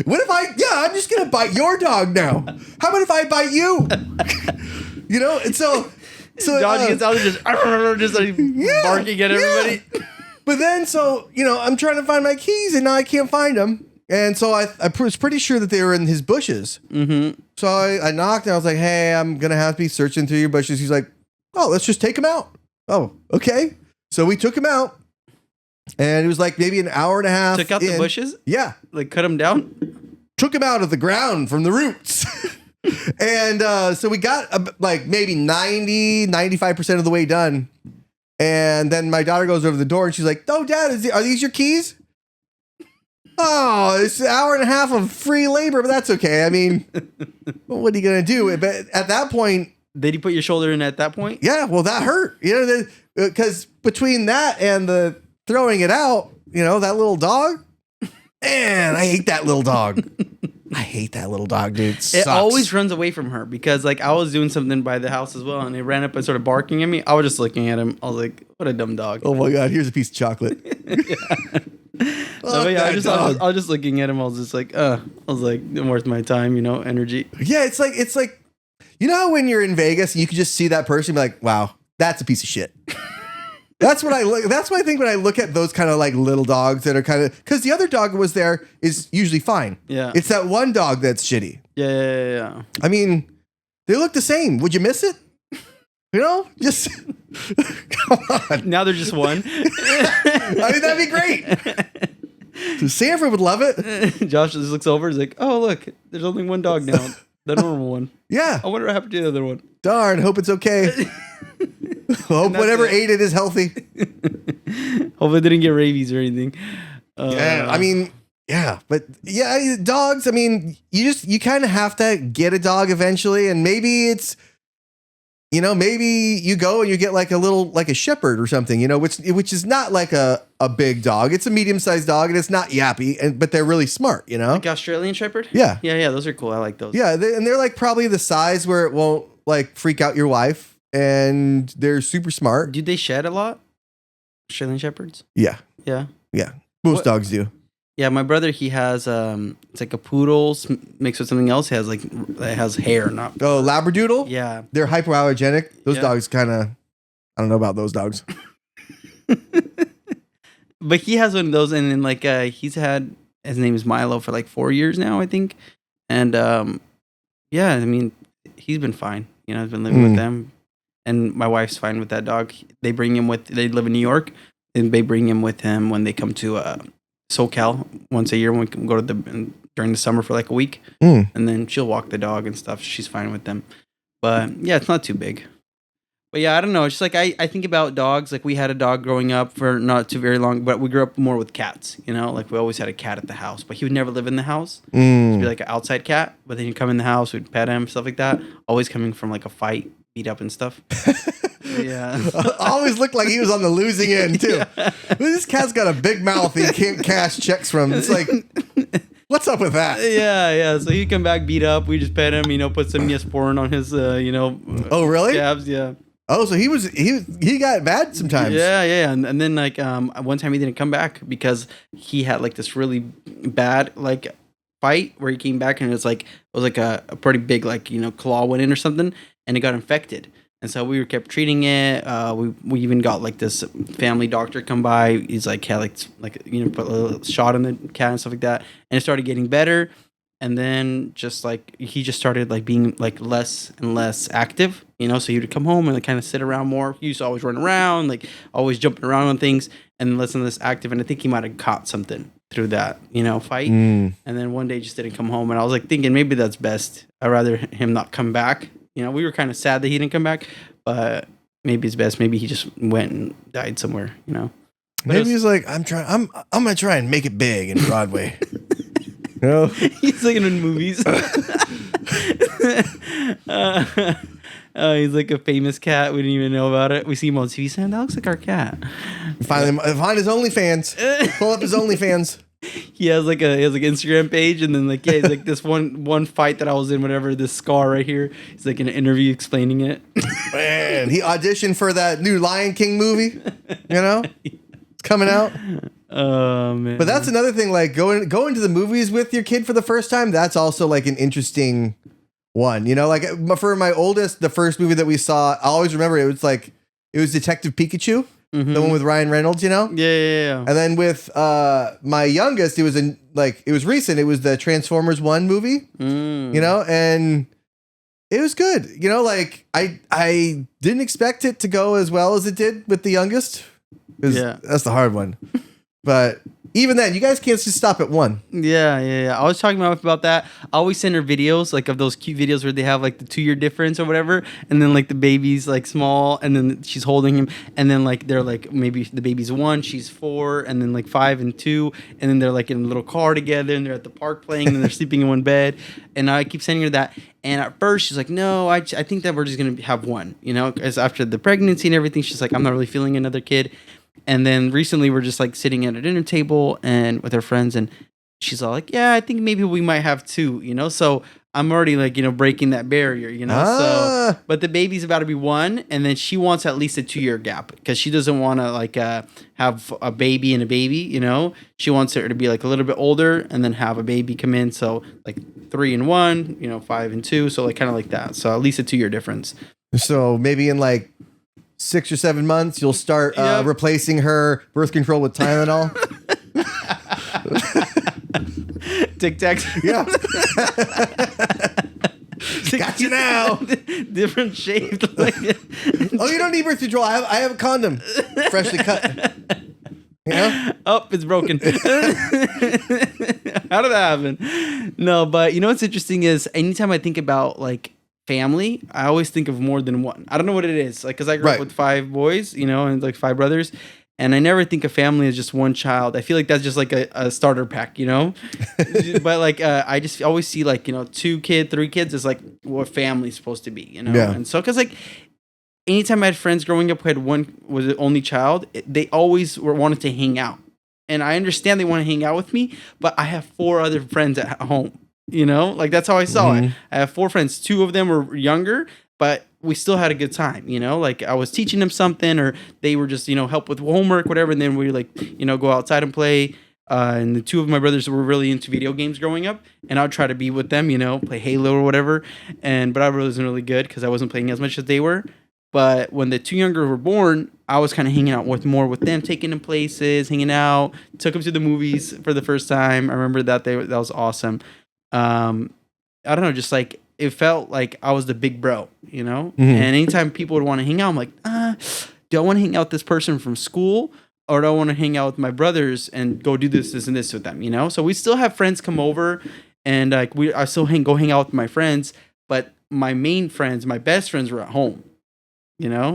What if I'm just going to bite your dog now. How about if I bite you? You know, and so dog gets out and just like barking at everybody. Yeah. But then, so, you know, I'm trying to find my keys and now I can't find them. And so I was pretty sure that they were in his bushes. So I knocked and I was like, hey, I'm going to have to be searching through your bushes. He's like, oh, let's just take him out. Oh, okay. So we took him out. And it was like maybe an hour and a half. Took out the bushes? Yeah. Like cut them down? Took him out of the ground from the roots. And so we got like maybe 95% of the way done. And then my daughter goes over to the door and she's like, oh, Dad, are these your keys? Oh, it's an hour and a half of free labor, but that's okay. I mean, what are you going to do? But at that point. Did you put your shoulder in at that point? Yeah, well, that hurt. You know, because between that and the throwing it out, you know, that little dog. Man, I hate that little dog. I hate that little dog, dude. It always runs away from her because, like, I was doing something by the house as well, and it ran up and started barking at me. I was just looking at him. I was like, what a dumb dog. Oh, my God. Here's a piece of chocolate. So, yeah, I was just looking at him. I was just like, worth my time, you know, energy. Yeah, it's like, you know, how when you're in Vegas, you can just see that person and be like, wow, that's a piece of shit. That's what I think when I look at those kind of like little dogs that are kind of, because the other dog that was there is usually fine. Yeah. It's that one dog that's shitty. Yeah. I mean, they look the same. Would you miss it? You know, just come on. Now they're just one. I mean, that'd be great. So Sanford would love it. Josh just looks over. He's like, oh, look, there's only one dog now. The normal one. Yeah. I wonder what happened to the other one. Darn. Hope it's okay. Hope whatever ate it is healthy. Hope it didn't get rabies or anything. Yeah, I mean, Yeah, but yeah, dogs. I mean, you kind of have to get a dog eventually, and maybe it's, maybe you go and you get like like a shepherd or something, which is not like a big dog. It's a medium sized dog, and it's not yappy, but they're really smart, Like Australian Shepherd. Yeah, yeah, those are cool. I like those. Yeah, and they're like probably the size where it won't like freak out your wife, and they're super smart. Do they shed a lot? Australian Shepherds. Yeah, yeah. Most dogs do. Yeah, my brother, he has it's like a poodle mixed with something else. It has hair, not Labradoodle. Yeah, they're hypoallergenic. Those dogs kind of, I don't know about those dogs. But he has one of those, and then like he's had, his name is Milo, for like 4 years now, I think, and yeah, I mean, he's been fine. He's been living with them, and my wife's fine with that dog. They live in New York, and they bring him with him when they come to SoCal once a year when we can go to during the summer for like a week, and then she'll walk the dog and stuff. She's fine with them, but yeah, it's not too big. But yeah, I don't know. It's just like I think about dogs. Like we had a dog growing up for not too very long, but we grew up more with cats. Like we always had a cat at the house, but he would never live in the house. He'd be like an outside cat, but then he'd come in the house, we'd pet him, stuff like that. Always coming from like a fight, beat up and stuff. Yeah. Always looked like he was on the losing end too. Yeah. This cat's got a big mouth he can't cash checks from. It's like, what's up with that? Yeah. So he'd come back beat up. We just pet him, put some Neosporin on his, Oh, really? Calves, yeah. Oh, so he got bad sometimes. Yeah. And then like one time he didn't come back because he had like this really bad like fight where he came back and it was like a pretty big like claw went in or something and it got infected. And so we kept treating it. We even got like this family doctor come by. He's like had like put a little shot in the cat and stuff like that. And it started getting better. And then just like he just started like being like less and less active. So he would come home and like kind of sit around more. He used to always run around, like always jumping around on things, and less and less active. And I think he might have caught something through that fight. And then one day just didn't come home. And I was like thinking maybe that's best. I'd rather him not come back. We were kind of sad that he didn't come back, but maybe it's best. Maybe he just went and died somewhere, Maybe he's like, I'm gonna try and make it big in Broadway. He's like in movies. He's like a famous cat. We didn't even know about it. We see him on TV saying, that looks like our cat. Find his OnlyFans. Pull up his OnlyFans. He has like an Instagram page, and then he's like this one fight that I was in, whatever, this scar right here. He's like in an interview explaining it. Man, he auditioned for that new Lion King movie. It's coming out. Oh man! But that's another thing. Like going to the movies with your kid for the first time. That's also like an interesting one. Like for my oldest, the first movie that we saw, I always remember it was Detective Pikachu. The one with Ryan Reynolds, Yeah. And then with my youngest, it was recent. It was the Transformers 1 movie, and it was good. Like I didn't expect it to go as well as it did with the youngest. That's the hard one. But even then, you guys can't just stop at one. Yeah. I was talking about that. I always send her videos like of those cute videos where they have like the 2-year difference or whatever, and then like the baby's like small, and then she's holding him, and then like they're like maybe the baby's 1, she's 4, and then like 5 and 2, and then they're like in a little car together, and they're at the park playing, and they're sleeping in one bed, and I keep sending her that. And at first she's like, no, I think that we're just gonna have one, because after the pregnancy and everything, she's like, I'm not really feeling another kid. And then recently we're just like sitting at a dinner table and with her friends, and she's all like, yeah, I think maybe we might have 2, so I'm already like, breaking that barrier, so, but the baby's about to be 1, and then she wants at least a 2-year gap because she doesn't want to like have a baby and a baby, she wants her to be like a little bit older and then have a baby come in. So like 3 and 1, 5 and 2. So like kind of like that. So at least a 2-year difference. So maybe in like 6 or 7 months, you'll start replacing her birth control with Tylenol. Tic Tacs. Yeah. Got you now. Different shape. Oh, you don't need birth control. I have a condom, freshly cut. Oh, it's broken. How did that happen? No, but what's interesting is anytime I think about like family, I always think of more than one. I don't know what it is, like because I grew up with 5 boys, and like 5 brothers, And I never think of family as just one child. I feel like that's just like a starter pack, you know? But like, I just always see like, 2 kids, 3 kids is like what family's supposed to be, Yeah. And so, cause like anytime I had friends growing up who had one was the only child, they always wanted to hang out. And I understand they want to hang out with me, but I have 4 other friends at home, Like that's how I saw it. I have 4 friends. 2 of them were younger, but we still had a good time, Like I was teaching them something, or they were just, help with homework, whatever. And then we like, go outside and play. And the 2 of my brothers were really into video games growing up, and I'd try to be with them, play Halo or whatever. But I wasn't really good because I wasn't playing as much as they were. But when the 2 younger were born, I was kind of hanging out more with them, taking them places, hanging out. Took them to the movies for the first time. I remember that that was awesome. I don't know, just like it felt like I was the big bro, And anytime people would want to hang out, I'm like, do I want to hang out with this person from school, or do I want to hang out with my brothers and go do this, and this with them, So we still have friends come over, and like I still go hang out with my friends, but my main friends, my best friends, were at home.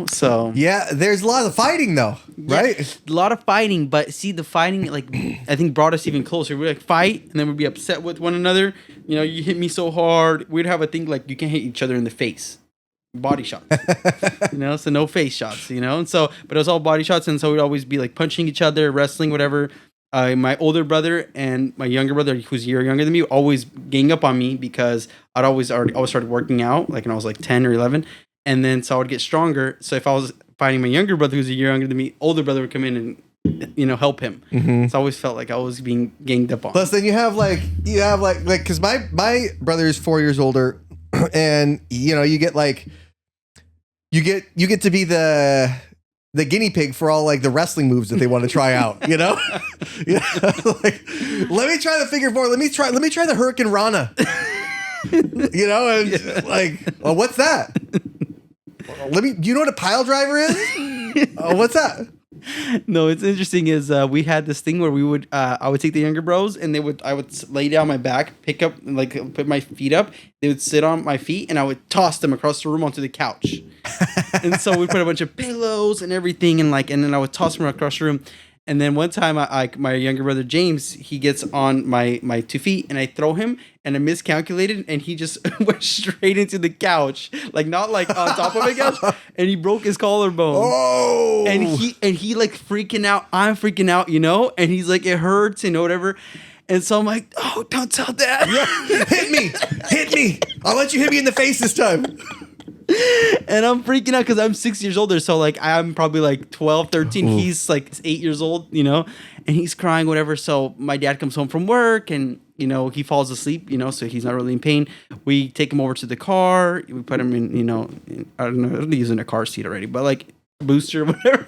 So yeah, there's a lot of fighting though, right? Yeah, a lot of fighting, but see, the fighting like I think brought us even closer. We'd like fight, and then we'd be upset with one another. You hit me so hard. We'd have a thing like you can't hit each other in the face, body shots. So no face shots. And so, but it was all body shots, and so we'd always be like punching each other, wrestling, whatever. My older brother and my younger brother, who's a year younger than me, always gang up on me because I'd always started working out like when I was like 10 or 11. And then so I would get stronger. So if I was fighting my younger brother, who's a year younger than me, older brother would come in and help him. So I always felt like I was being ganged up on. Plus, then you have like because my brother is 4 years older, and you get to be the guinea pig for all like the wrestling moves that they want to try out. Like let me try the figure 4. Let me try the Hurricane Rana. And like, oh, what's that? Do you know what a pile driver is? Oh, what's that? No, it's interesting is we had this thing where we would I would take the younger bros, and I would lay down my back, pick up, like put my feet up. They would sit on my feet, and I would toss them across the room onto the couch. And so we put a bunch of pillows and everything, and then I would toss them across the room. And then one time, my younger brother James, he gets on my 2 feet, and I throw him, and I miscalculated, and he just went straight into the couch, like not like on top of the couch, and he broke his collarbone. Oh! And he like freaking out. I'm freaking out, and he's like, it hurts, whatever. And so I'm like, oh, don't tell Dad. Yeah. Hit me. I'll let you hit me in the face this time. And I'm freaking out because I'm 6 years older. So like I'm probably like 12, 13. Ooh. He's like 8 years old, and he's crying, whatever. So my dad comes home from work, and he falls asleep, so he's not really in pain. We take him over to the car. We put him in, I don't know, he's in a car seat already, but like booster, whatever.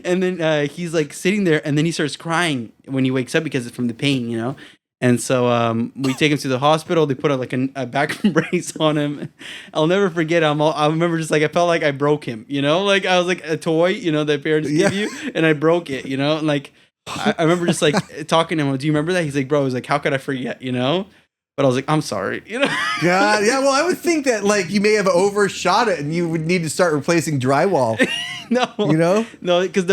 And then he's like sitting there, and then he starts crying when he wakes up because it's from the pain, And so we take him to the hospital. They put like a back brace on him. I'll never forget. I remember just like I felt like I broke him. Like I was like a toy, that parents give you, and I broke it. And like I remember just like talking to him. Do you remember that? He's like, bro. I was like, how could I forget? But I was like, I'm sorry. God, yeah. Well, I would think that like you may have overshot it, and you would need to start replacing drywall. No, no, because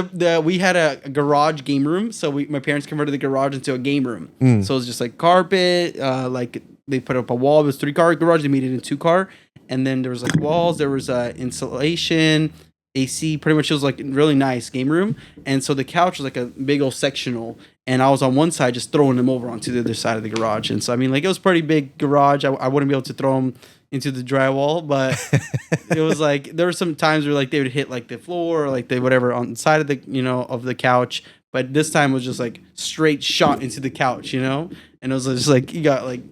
we had a garage game room, so my parents converted the garage into a game room. So it was just like carpet, like they put up a wall. It was 3-car garage. They made it in 2-car, and then there was like walls. There was insulation, AC. Pretty much, it was like really nice game room. And so the couch was like a big old sectional, and I was on one side just throwing them over onto the other side of the garage. And so I mean, like it was a pretty big garage. I wouldn't be able to throw them into the drywall, but it was like there were some times where like they would hit like the floor or like they whatever on the side of the of the couch, but this time was just like straight shot into the couch, and it was just like he got like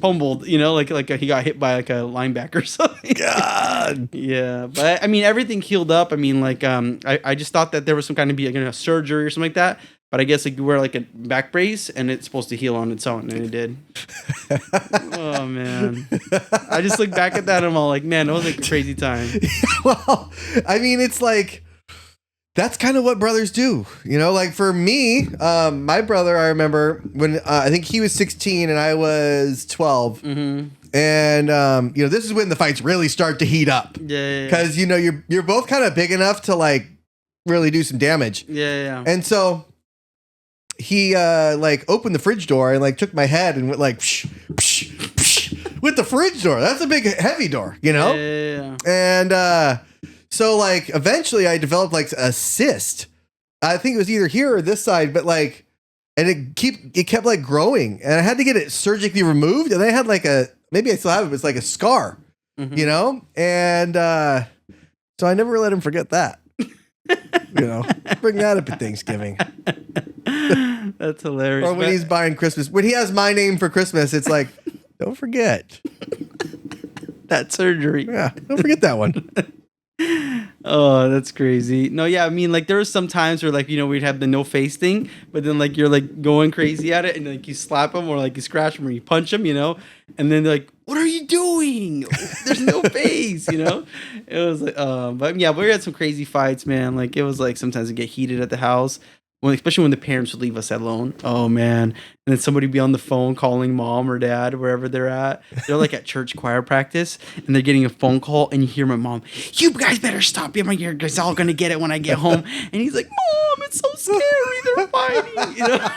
pummeled, like he got hit by like a linebacker or something. God. Yeah, but I mean everything healed up. I mean like I just thought that there was some kind of a surgery or something like that. But I guess like you wear like a back brace and it's supposed to heal on its own, and it did. Oh man, I just look back at that and I'm all like, man, that was like a crazy time. Well, I mean, it's like that's kind of what brothers do, Like for me, my brother, I remember when I think he was 16 and I was 12, and this is when the fights really start to heat up. Yeah. Because you're both kind of big enough to like. really do some damage. Yeah. And so he like opened the fridge door and like took my head and went like psh, psh, psh, with the fridge door. That's a big heavy door, you know? Yeah. And so like eventually I developed like a cyst. I think it was either here or this side, but like, and it kept like growing, and I had to get it surgically removed. And I had like maybe I still have it, but it's like a scar, you know? And so I never let him forget that. You know, bring that up at Thanksgiving. That's hilarious. Or when he's buying Christmas, when he has my name for Christmas, it's like, don't forget that surgery. Yeah, don't forget that one. Oh, that's crazy. No, yeah, I mean, like there were some times where like, you know, we'd have the no face thing, but then like you're like going crazy at it, and like you slap him or like you scratch him or you punch him, you know, and then they're like, what are you doing? There's no face, you know. It was like, but yeah, we had some crazy fights, man. Like it was like sometimes it get heated at the house. Especially when the parents would leave us alone. Oh man. And then somebody would be on the phone calling mom or dad, wherever they're at. They're like at church choir practice, and they're getting a phone call, and you hear my mom, you guys better stop. You guys all gonna get it when I get home. And he's like, Mom, it's so scary. They're fighting. You know?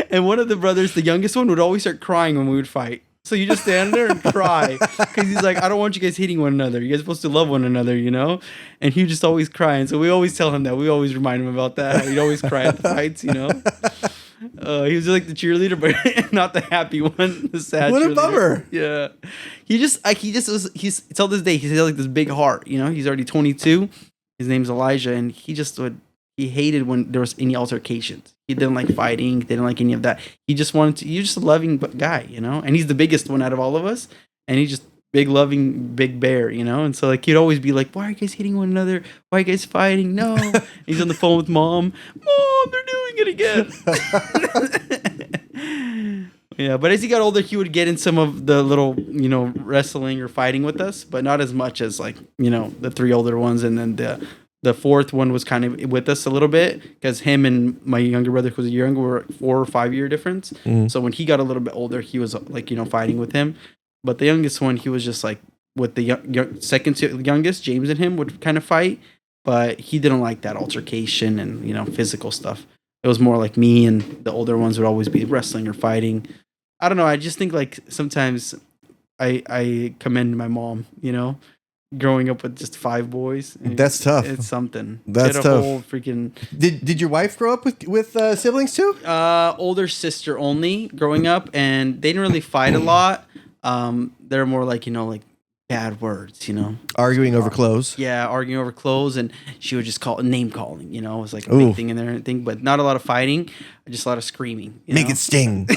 And one of the brothers, the youngest one, would always start crying when we would fight. So you just stand there and cry because he's like, I don't want you guys hitting one another. You guys are supposed to love one another, you know? And he just always crying. So we always tell him that. We always remind him about that. He'd always cry at the fights, you know? He was like the cheerleader, but not the happy one. The sad What a cheerleader. bummer. Yeah. He's till this day, he's like this big heart, you know? He's already 22. His name's Elijah. And he hated when there was any altercations. He didn't like fighting. Didn't like any of that. He just he's just a loving guy, you know? And he's the biggest one out of all of us. And he's just big, loving, big bear, you know? And so like, he'd always be like, why are you guys hitting one another? Why are you guys fighting? No. He's on the phone with mom. Mom, they're doing it again. Yeah. But as he got older, he would get in some of the little, you know, wrestling or fighting with us, but not as much as like, you know, the three older ones. And then the fourth one was kind of with us a little bit because him and my younger brother, who was a year younger, were 4 or 5 year difference. So when he got a little bit older, he was like, you know, fighting with him. But the youngest one, he was just like with the second to youngest, James and him would kind of fight, but he didn't like that altercation and, you know, physical stuff. It was more like me and the older ones would always be wrestling or fighting. I don't know. I just think like sometimes I commend my mom, you know, growing up with just 5 boys. That's tough. It's something. That's tough. Whole freaking. Did your wife grow up with siblings too? Older sister only growing up, and they didn't really fight a lot. They're more like, you know, like bad words, you know, arguing over clothes. Yeah, arguing over clothes, and she would just call name calling. You know, it was like a big thing in there and thing, but not a lot of fighting, just a lot of screaming. Make it sting.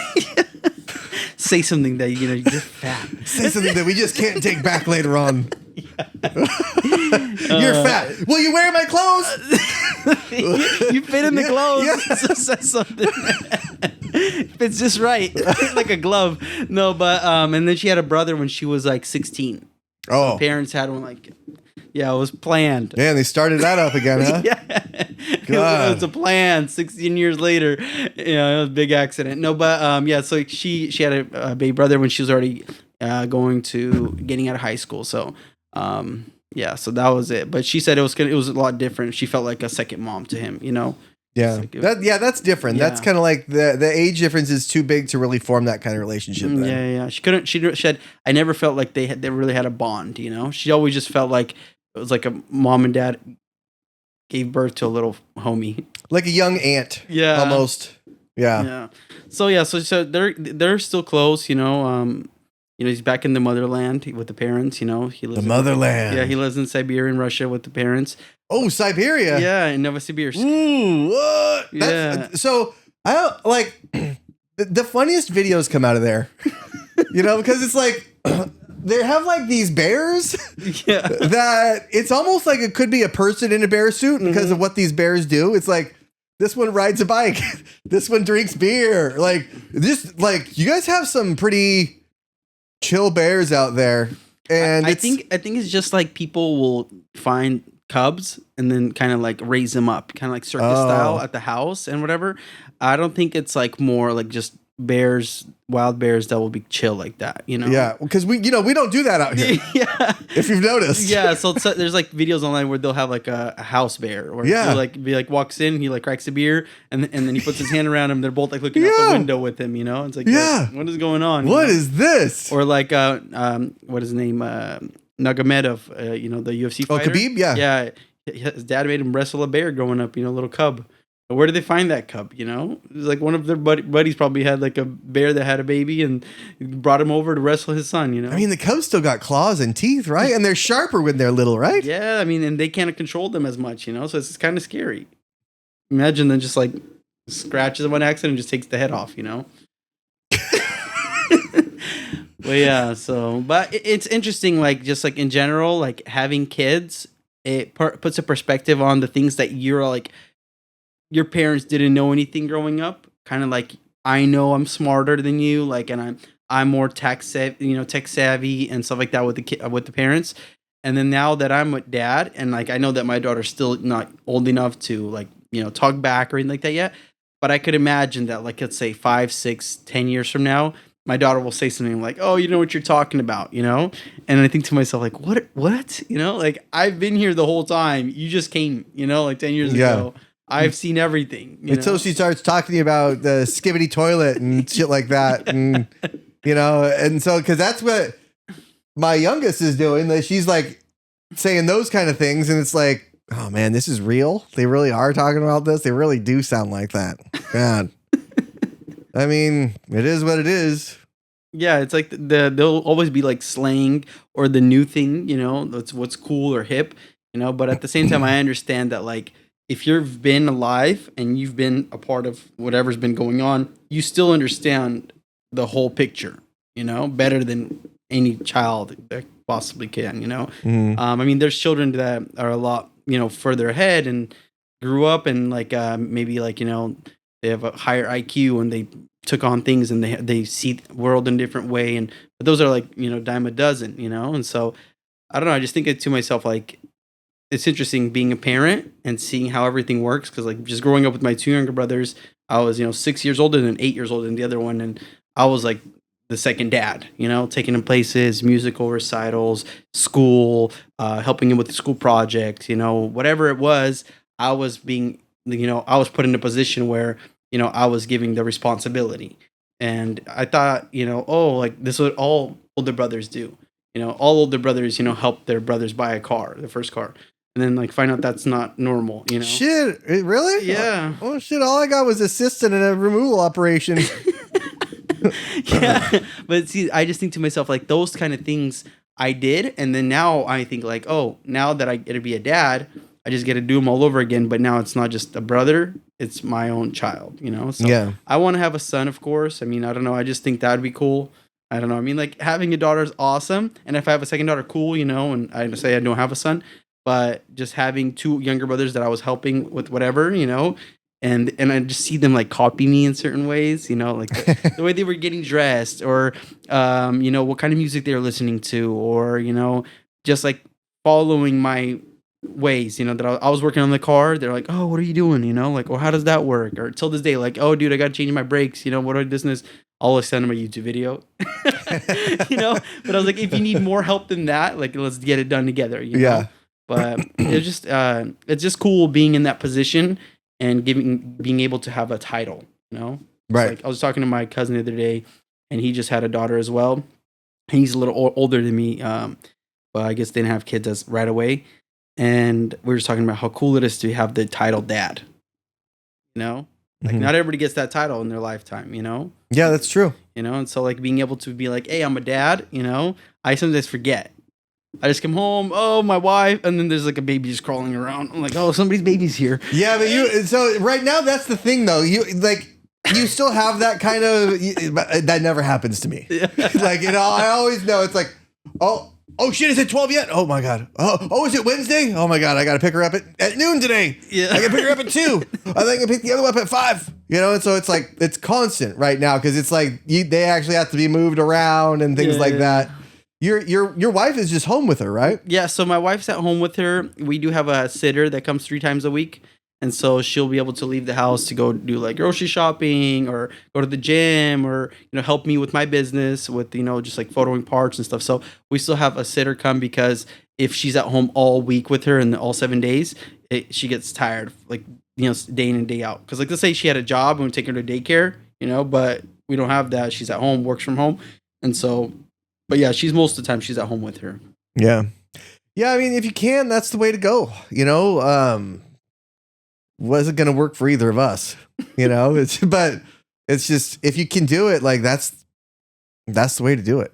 Say something that you're fat. Say something that we just can't take back later on. You're fat. Will you wear my clothes? You fit in the clothes. Yeah. So say something. Fits just right, like a glove. No, but and then she had a brother when she was like 16. Oh, her parents had one like, yeah, it was planned. Yeah, they started that up again, huh? Yeah, it was a plan. 16 years later, you know, it was a big accident. No, but yeah, so she had a baby brother when she was already getting out of high school. So yeah, so that was it. But she said it was a lot different. She felt like a second mom to him, you know. Yeah, like that's different. Yeah. That's kind of like the age difference is too big to really form that kind of relationship. Then. Yeah. She said I never felt like they really had a bond. You know, she always just felt like it was like a mom and dad gave birth to a little homie, like a young aunt. Yeah, almost. Yeah. So they're still close. You know, he's back in the motherland with the parents. You know, he lives the motherland. Yeah, he lives in Siberia, Russia, with the parents. Oh, Siberia. Yeah, in Novosibirsk. Ooh, what? Yeah. So I don't like the funniest videos come out of there. You know, because it's like they have like these bears. Yeah. That it's almost like it could be a person in a bear suit because of what these bears do. It's like this one rides a bike. This one drinks beer. Like you guys have some pretty chill bears out there. And I think it's just like people will find cubs and then kind of like raise them up, kind of like circus style at the house and whatever. I don't think it's like more like just wild bears that will be chill like that, you know? Yeah, because we don't do that out here. Yeah. If you've noticed. Yeah, so there's like videos online where they'll have like a house bear, or Yeah. be like walks in, he like cracks a beer, and then he puts his hand around him. They're both like looking out the window with him, you know. It's like, what is going on? What is this? Or like what is his name? Nurmagomedov, you know, the UFC fighter. Oh, Khabib, yeah. Yeah, his dad made him wrestle a bear growing up, you know, a little cub. But where did they find that cub? You know, it was like one of their buddies probably had like a bear that had a baby and brought him over to wrestle his son. You know, I mean, the cubs still got claws and teeth, right? And they're sharper when they're little, right? Yeah, I mean, and they can't control them as much, you know, so it's kind of scary. Imagine them just like scratches them on accident and just takes the head off, you know. But yeah, so but it's interesting, like just like in general, like having kids, it puts a perspective on the things that you're like. Your parents didn't know anything growing up, kind of like I know I'm smarter than you, like, and I'm more tech savvy and stuff like that with the parents. And then now that I'm with dad, and like I know that my daughter's still not old enough to like talk back or anything like that yet, but I could imagine that like let's say 5, 6, 10 years from now, my daughter will say something like, "Oh, you know what you're talking about," you know, and I think to myself like, "What? You know, like I've been here the whole time. You just came, like 10 years ago." I've seen everything. Until she starts talking about the skibbity toilet and shit like that. And, and so, because that's what my youngest is doing. That she's like saying those kind of things. And it's like, oh man, this is real. They really are talking about this. They really do sound like that. God. I mean, it is what it is. Yeah, it's like they'll always be like slang or the new thing, that's what's cool or hip, but at the same time, I understand that like, if you've been alive and you've been a part of whatever's been going on, you still understand the whole picture, better than any child that possibly can, I mean, there's children that are a lot, further ahead and grew up and like, maybe like, they have a higher IQ and they took on things and they see the world in a different way. But those are like, dime a dozen, and so I don't know. I just think it to myself, like, it's interesting being a parent and seeing how everything works. Cause like just growing up with my 2 younger brothers, I was, 6 years older and 8 years older than the other one. And I was like the second dad, taking him places, musical recitals, school, helping him with the school project, whatever it was, I was being, I was put in a position where, I was giving the responsibility. And I thought, like this is what all older brothers do. All older brothers, help their brothers buy a car, the first car. And then like find out that's not normal, Shit, really? Yeah. Oh shit, all I got was assistant in a removal operation. Yeah. But see, I just think to myself, like those kind of things I did. And then now I think like, oh, now that I get to be a dad, I just get to do them all over again. But now it's not just a brother, it's my own child, So yeah. I want to have a son, of course. I mean, I don't know. I just think that'd be cool. I don't know. I mean, like having a daughter is awesome. And if I have a second daughter, cool, and I say I don't have a son, but just having 2 younger brothers that I was helping with whatever, and I just see them like copy me in certain ways, like the way they were getting dressed or, what kind of music they were listening to or, just like following my ways, that I was working on the car. They're like, oh, what are you doing? Like, well, how does that work? Or till this day, like, oh, dude, I got to change my brakes. What are this and this? I'll send them a YouTube video, but I was like, if you need more help than that, like, let's get it done together. Yeah. But it's just cool being in that position and being able to have a title, Right. Like I was talking to my cousin the other day and he just had a daughter as well. He's a little older than me. But I guess they didn't have kids as right away. And we were just talking about how cool it is to have the title dad, like not everybody gets that title in their lifetime, Yeah, that's true. And so like being able to be like, hey, I'm a dad, I sometimes forget. I just come home, oh, my wife, and then there's like a baby just crawling around. I'm like, oh, somebody's baby's here. Yeah, but so right now that's the thing though. You still have that kind of, that never happens to me. Yeah. Like, I always know it's like, oh shit, is it 12 yet? Oh my God. Oh, is it Wednesday? Oh my God, I got to pick her up at noon today. Yeah. I can pick her up at 2. I think I can pick the other one up at 5. And so it's like, it's constant right now because it's like they actually have to be moved around and things like that. Your wife is just home with her, right? Yeah, so my wife's at home with her. We do have a sitter that comes 3 times a week. And so she'll be able to leave the house to go do like grocery shopping or go to the gym or, help me with my business with, just like photoing parts and stuff. So we still have a sitter come because if she's at home all week with her and all 7 days, she gets tired, like, day in and day out. Because like, let's say she had a job and we take her to daycare, but we don't have that. She's at home, works from home. And so, but yeah, most of the time she's at home with her. Yeah. Yeah. I mean, if you can, that's the way to go, wasn't going to work for either of us, but it's just, if you can do it, like that's the way to do it,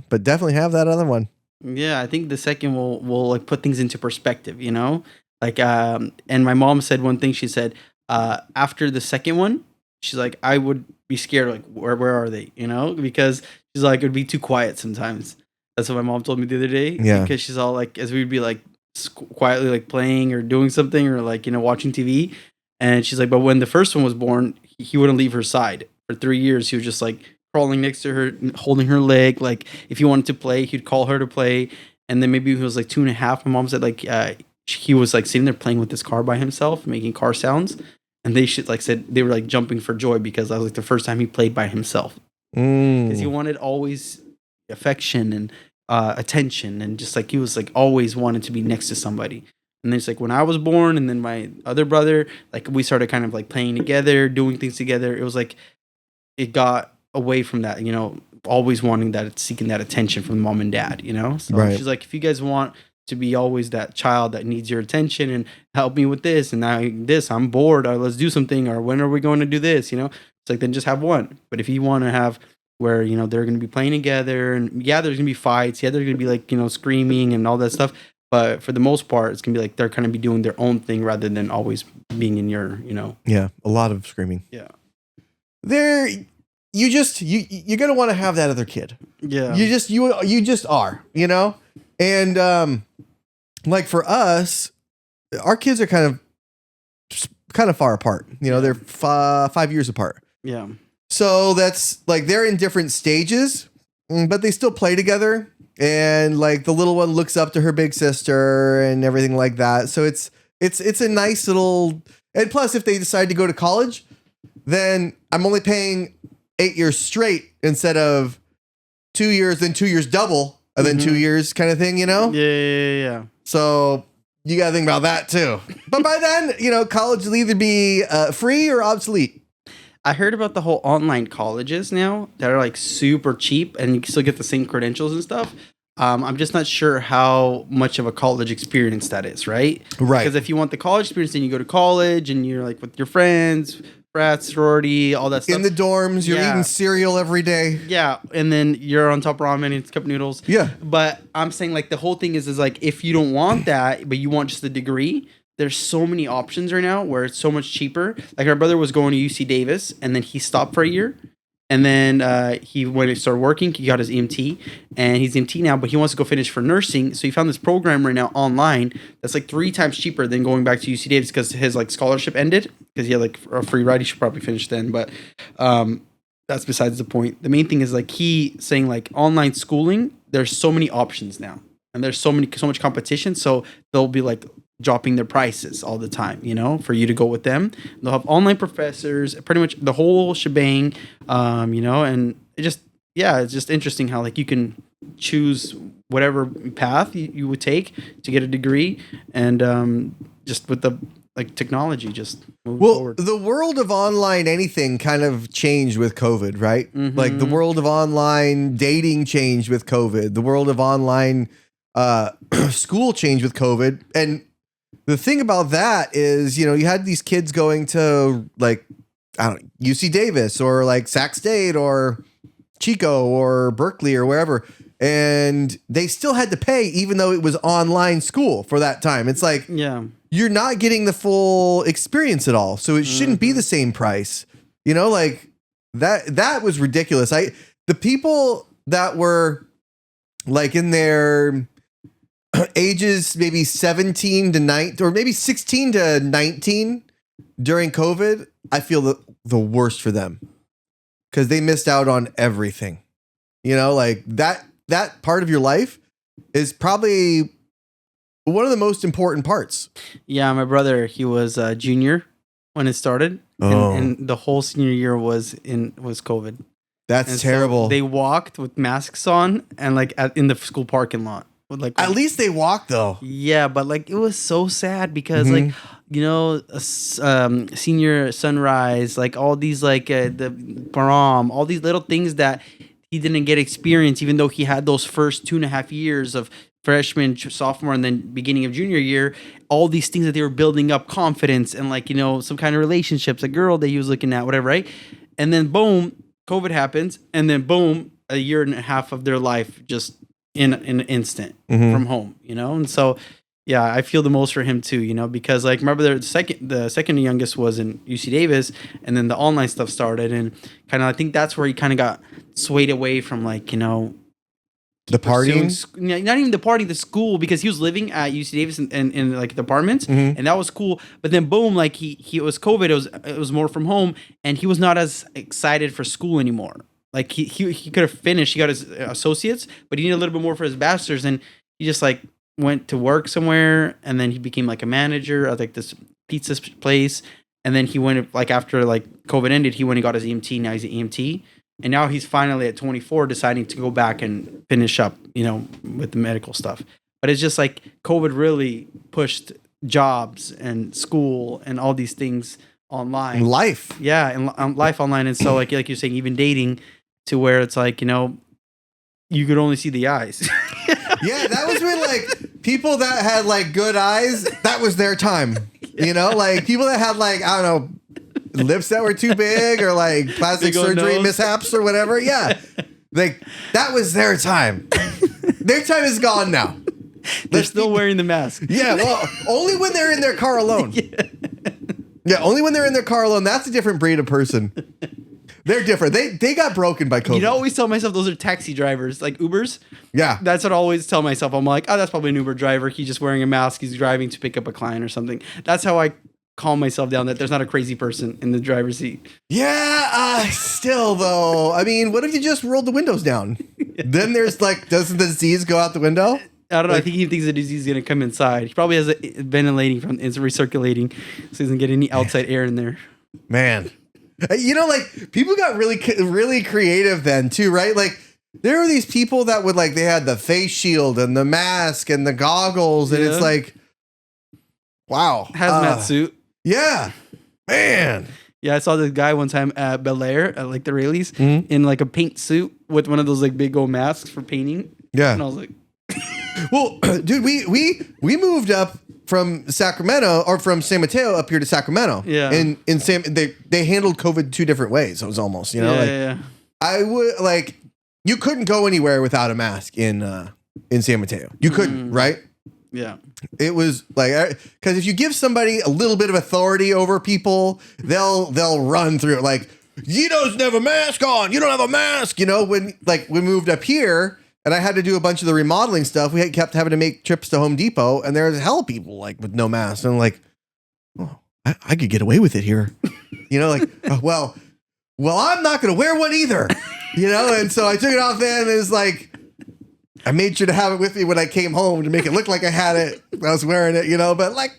but definitely have that other one. Yeah. I think the second will like put things into perspective, like, and my mom said one thing. She said, after the second one, she's like, I would be scared. Like, where are they? Because she's like, it'd be too quiet sometimes. That's what my mom told me the other day. Yeah. Because she's all like, as we'd be like quietly like playing or doing something or like, watching TV. And she's like, but when the first one was born, he wouldn't leave her side for 3 years. He was just like crawling next to her, holding her leg. Like if he wanted to play, he'd call her to play. And then maybe he was like 2.5. My mom said like, he was like sitting there playing with his car by himself, making car sounds. And they said they were like jumping for joy because that was like the first time he played by himself. Because he wanted always affection and attention, and just like he was like always wanted to be next to somebody. And then it's like when I was born, and then my other brother, like we started kind of like playing together, doing things together. It was like it got away from that, always wanting that, seeking that attention from mom and dad, So Right. she's like, if you guys want to be always that child that needs your attention and help me with this and I'm bored, or let's do something, or when are we going to do this, it's like, then just have one. But if you want to have where they're going to be playing together, and yeah, there's going to be fights, yeah, they're going to be like screaming and all that stuff, but for the most part it's going to be like they're kind of be doing their own thing rather than always being in your Yeah, a lot of screaming. Yeah. There, you're gonna want to have that other kid. Yeah. You just are, and like for us, our kids are kind of far apart. They're 5 years apart. Yeah. So that's like they're in different stages, but they still play together. And like the little one looks up to her big sister and everything like that. So it's a nice little. And plus, if they decide to go to college, then I'm only paying 8 years straight instead of 2 years, then 2 years double, and then 2 years kind of thing, Yeah. So you got to think about that too. But by then, college will either be free or obsolete. I heard about the whole online colleges now that are like super cheap and you can still get the same credentials and stuff. I'm just not sure how much of a college experience that is, right? Right. Because if you want the college experience, then you go to college and you're like with your friends, frat, sorority, all that stuff. In the dorms, you're eating cereal every day. Yeah, and then you're on top of ramen and cup noodles. Yeah. But I'm saying like the whole thing is like if you don't want that, but you want just a degree, there's so many options right now where it's so much cheaper. Like our brother was going to UC Davis and then he stopped for a year. And then he went and started working. He got his EMT and he's EMT now, but he wants to go finish for nursing. So he found this program right now online that's like 3 times cheaper than going back to UC Davis because his like scholarship ended because he had like a free ride. He should probably finish then, but that's besides the point. The main thing is like he saying like online schooling, there's so many options now and there's so much competition. So they'll be like dropping their prices all the time, for you to go with them. They'll have online professors, pretty much the whole shebang, and it's just interesting how like you can choose whatever path you would take to get a degree, and just with the like technology just moving forward. The world of online anything kind of changed with COVID, right? Mm-hmm. Like the world of online dating changed with COVID. The world of online school changed with COVID. And the thing about that is, you had these kids going to like, I don't know, UC Davis or like Sac State or Chico or Berkeley or wherever. And they still had to pay even though it was online school for that time. It's like, you're not getting the full experience at all. So it shouldn't be the same price, like that was ridiculous. The people that were like in their ages maybe 17 to 19 or maybe 16 to 19 during COVID, I feel the worst for them because they missed out on everything. Like that part of your life is probably one of the most important parts. Yeah, my brother, he was a junior when it started, and the whole senior year was COVID. That's And terrible. So they walked with masks on and like in the school parking lot. With like At least they walked though. Yeah, but like it was so sad because like senior sunrise, like all these like the prom, all these little things that he didn't get experience, even though he had those first 2.5 years of freshman, sophomore, and then beginning of junior year. All these things that they were building up confidence and like some kind of relationships, a girl that he was looking at, whatever, right? And then boom, COVID happens, and then boom, a year and a half of their life just in an instant from home, and so yeah, I feel the most for him too, because like my brother, the second youngest was in UC Davis, and then the online stuff started, and kind of I think that's where he kind of got swayed away from like the partying, not even the party, the school, because he was living at UC Davis in like the apartments, and that was cool. But then boom, like he was COVID, it was more from home, and he was not as excited for school anymore. Like he could have finished, he got his associates, but he needed a little bit more for his bachelor's, and he just like went to work somewhere, and then he became like a manager at like this pizza place, and then he went like after like COVID ended, he went and got his EMT. Now he's an EMT, and now he's finally at 24 deciding to go back and finish up, with the medical stuff. But it's just like COVID really pushed jobs and school and all these things online, life, and life online, and so like you're saying, even dating, to where it's like you could only see the eyes. Yeah, that was when like people that had like good eyes, that was their time. Like people that had like, I don't know, lips that were too big or like plastic surgery mishaps or whatever. Yeah. Like that was their time. Their time is gone now. They're still wearing the mask. Yeah, well, only when they're in their car alone. Yeah, only when they're in their car alone. That's a different breed of person. They're different. They got broken by COVID. I always tell myself those are taxi drivers, like Ubers. Yeah. That's what I always tell myself. I'm like, oh, that's probably an Uber driver. He's just wearing a mask. He's driving to pick up a client or something. That's how I calm myself down, that there's not a crazy person in the driver's seat. Yeah, still though. I mean, what if you just rolled the windows down? Then there's like, doesn't the disease go out the window? I don't know. I think he thinks the disease is going to come inside. He probably has a ventilating it's recirculating, so he doesn't get any outside air in there. Man. Like people got really creative then too, right? Like there were these people that would like, they had the face shield and the mask and the goggles, and it's like, wow. Hazmat suit. Yeah, man. Yeah, I saw this guy one time at Bel Air at like the Rayleighs in like a paint suit with one of those like big old masks for painting. Yeah. And I was like, well, dude, we moved up from Sacramento, or from San Mateo up here to Sacramento. Yeah. And they handled COVID two different ways. It was almost, yeah. I would like, you couldn't go anywhere without a mask in San Mateo. You couldn't, right? Yeah. It was like, because if you give somebody a little bit of authority over people, they'll run through it. Like, you don't have a mask on. You don't have a mask. When like we moved up here, and I had to do a bunch of the remodeling stuff, we kept having to make trips to Home Depot, and there's hell people like with no masks. And I'm like, oh, I could get away with it here. Well, I'm not going to wear one either. And so I took it off then, and it's like, I made sure to have it with me when I came home to make it look like I had it. I was wearing it, but like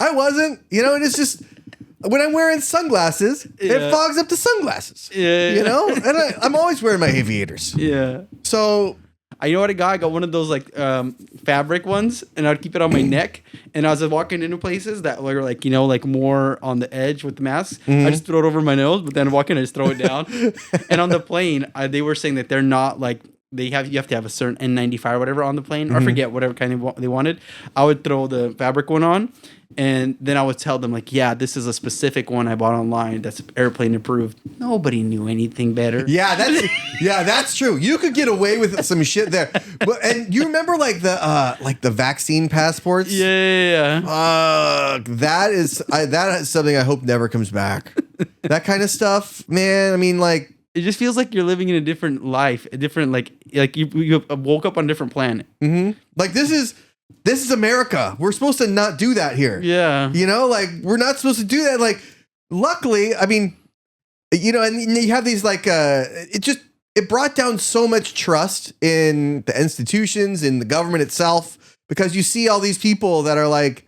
I wasn't, and it's just when I'm wearing sunglasses, it fogs up the sunglasses, and I'm always wearing my aviators. Yeah. So I know what I got. I got one of those like fabric ones, and I'd keep it on my neck. And I was walking into places that were like, like more on the edge with the masks. I just throw it over my nose, but then walking, I just throw it down. And on the plane, they were saying that they're not like, you have to have a certain N95 or whatever on the plane, or I forget whatever kind they wanted. I would throw the fabric one on, and then I would tell them like, yeah, this is a specific one I bought online that's airplane approved. Nobody knew anything better. Yeah, that's true. You could get away with some shit there. But and you remember like the vaccine passports? Yeah. That is something I hope never comes back. That kind of stuff, man. I mean, like, it just feels like you're living in a different life, a different like you woke up on a different planet. Mm-hmm. Like this is America. We're supposed to not do that here. Yeah, like we're not supposed to do that. Like, luckily, I mean, and you have these like it brought down so much trust in the institutions, in the government itself, because you see all these people that are like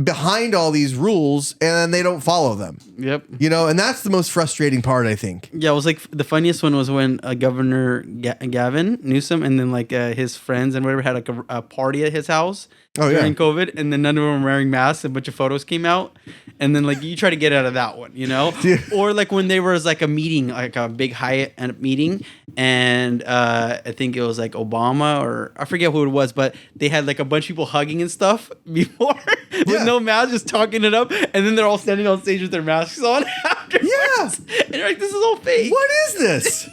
behind all these rules and then they don't follow them. Yep. You know, and that's the most frustrating part, I think. Yeah, it was like the funniest one was when Governor Gavin Newsom and then like his friends and whatever had like a party at his house during COVID, and then none of them were wearing masks. A bunch of photos came out, and then like you try to get out of that one, you know, or like when there was like a meeting, like a big Hyatt meeting, and I think it was like Obama or I forget who it was, but they had like a bunch of people hugging and stuff before with no mask, just talking it up, and then they're all standing on stage with their masks on afterwards. Yeah, and you're like, this is all fake. What is this?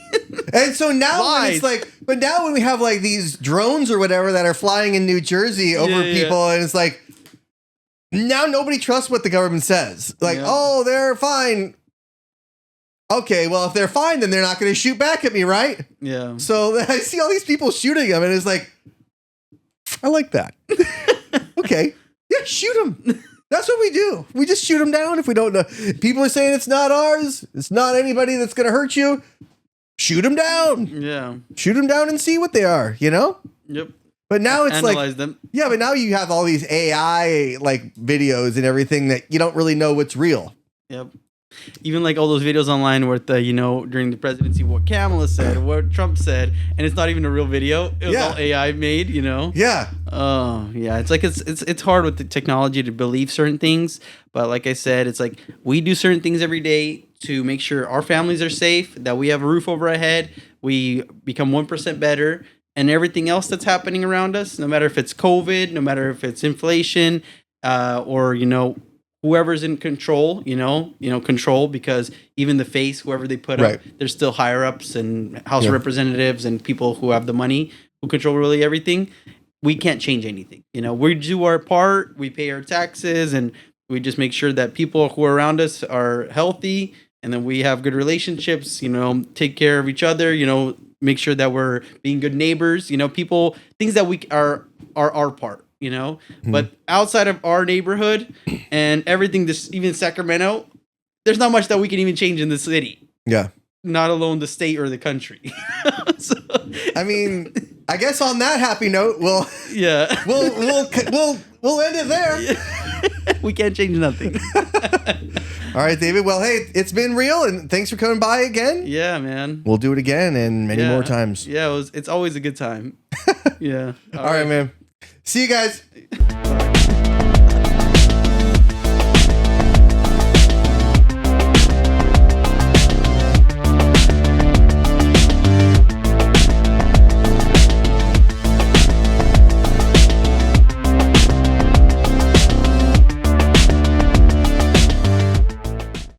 And so now when it's like, but now when we have like these drones or whatever that are flying in New Jersey over people, and it's like, now nobody trusts what the government says. Like, oh, they're fine. Okay, well, if they're fine, then they're not going to shoot back at me, right? Yeah. So I see all these people shooting them, and it's like, I like that. Okay. Yeah, shoot them. That's what we do. We just shoot them down if we don't know. People are saying it's not ours. It's not anybody that's going to hurt you. Shoot them down. Yeah. Shoot them down and see what they are, you know? Yep. But now it's Analyze them. Yeah, but now you have all these AI like videos and everything that you don't really know what's real. Yep. Even like all those videos online where during the presidency, what Kamala said, what Trump said, and it's not even a real video. It was all AI made, you know? Yeah. Oh, yeah. It's like it's hard with the technology to believe certain things. But like I said, it's like we do certain things every day to make sure our families are safe, that we have a roof over our head, we become 1% better, and everything else that's happening around us, no matter if it's COVID, no matter if it's inflation, or, you know, whoever's in control, control, because even the face, whoever they put up, there's still higher ups and House of Representatives and people who have the money who control really everything. We can't change anything. You know, we do our part, we pay our taxes, and we just make sure that people who are around us are healthy, and then we have good relationships, you know, take care of each other, you know, make sure that we're being good neighbors, you know, things that we are our part. You know, but outside of our neighborhood and everything, even Sacramento, there's not much that we can even change in the city. Yeah. Not alone the state or the country. So, I mean, I guess on that happy note, we'll end it there. We can't change nothing. All right, David. Well, hey, it's been real, and thanks for coming by again. Yeah, man. We'll do it again and many more times. Yeah, it's always a good time. Yeah. All right, man. See you guys.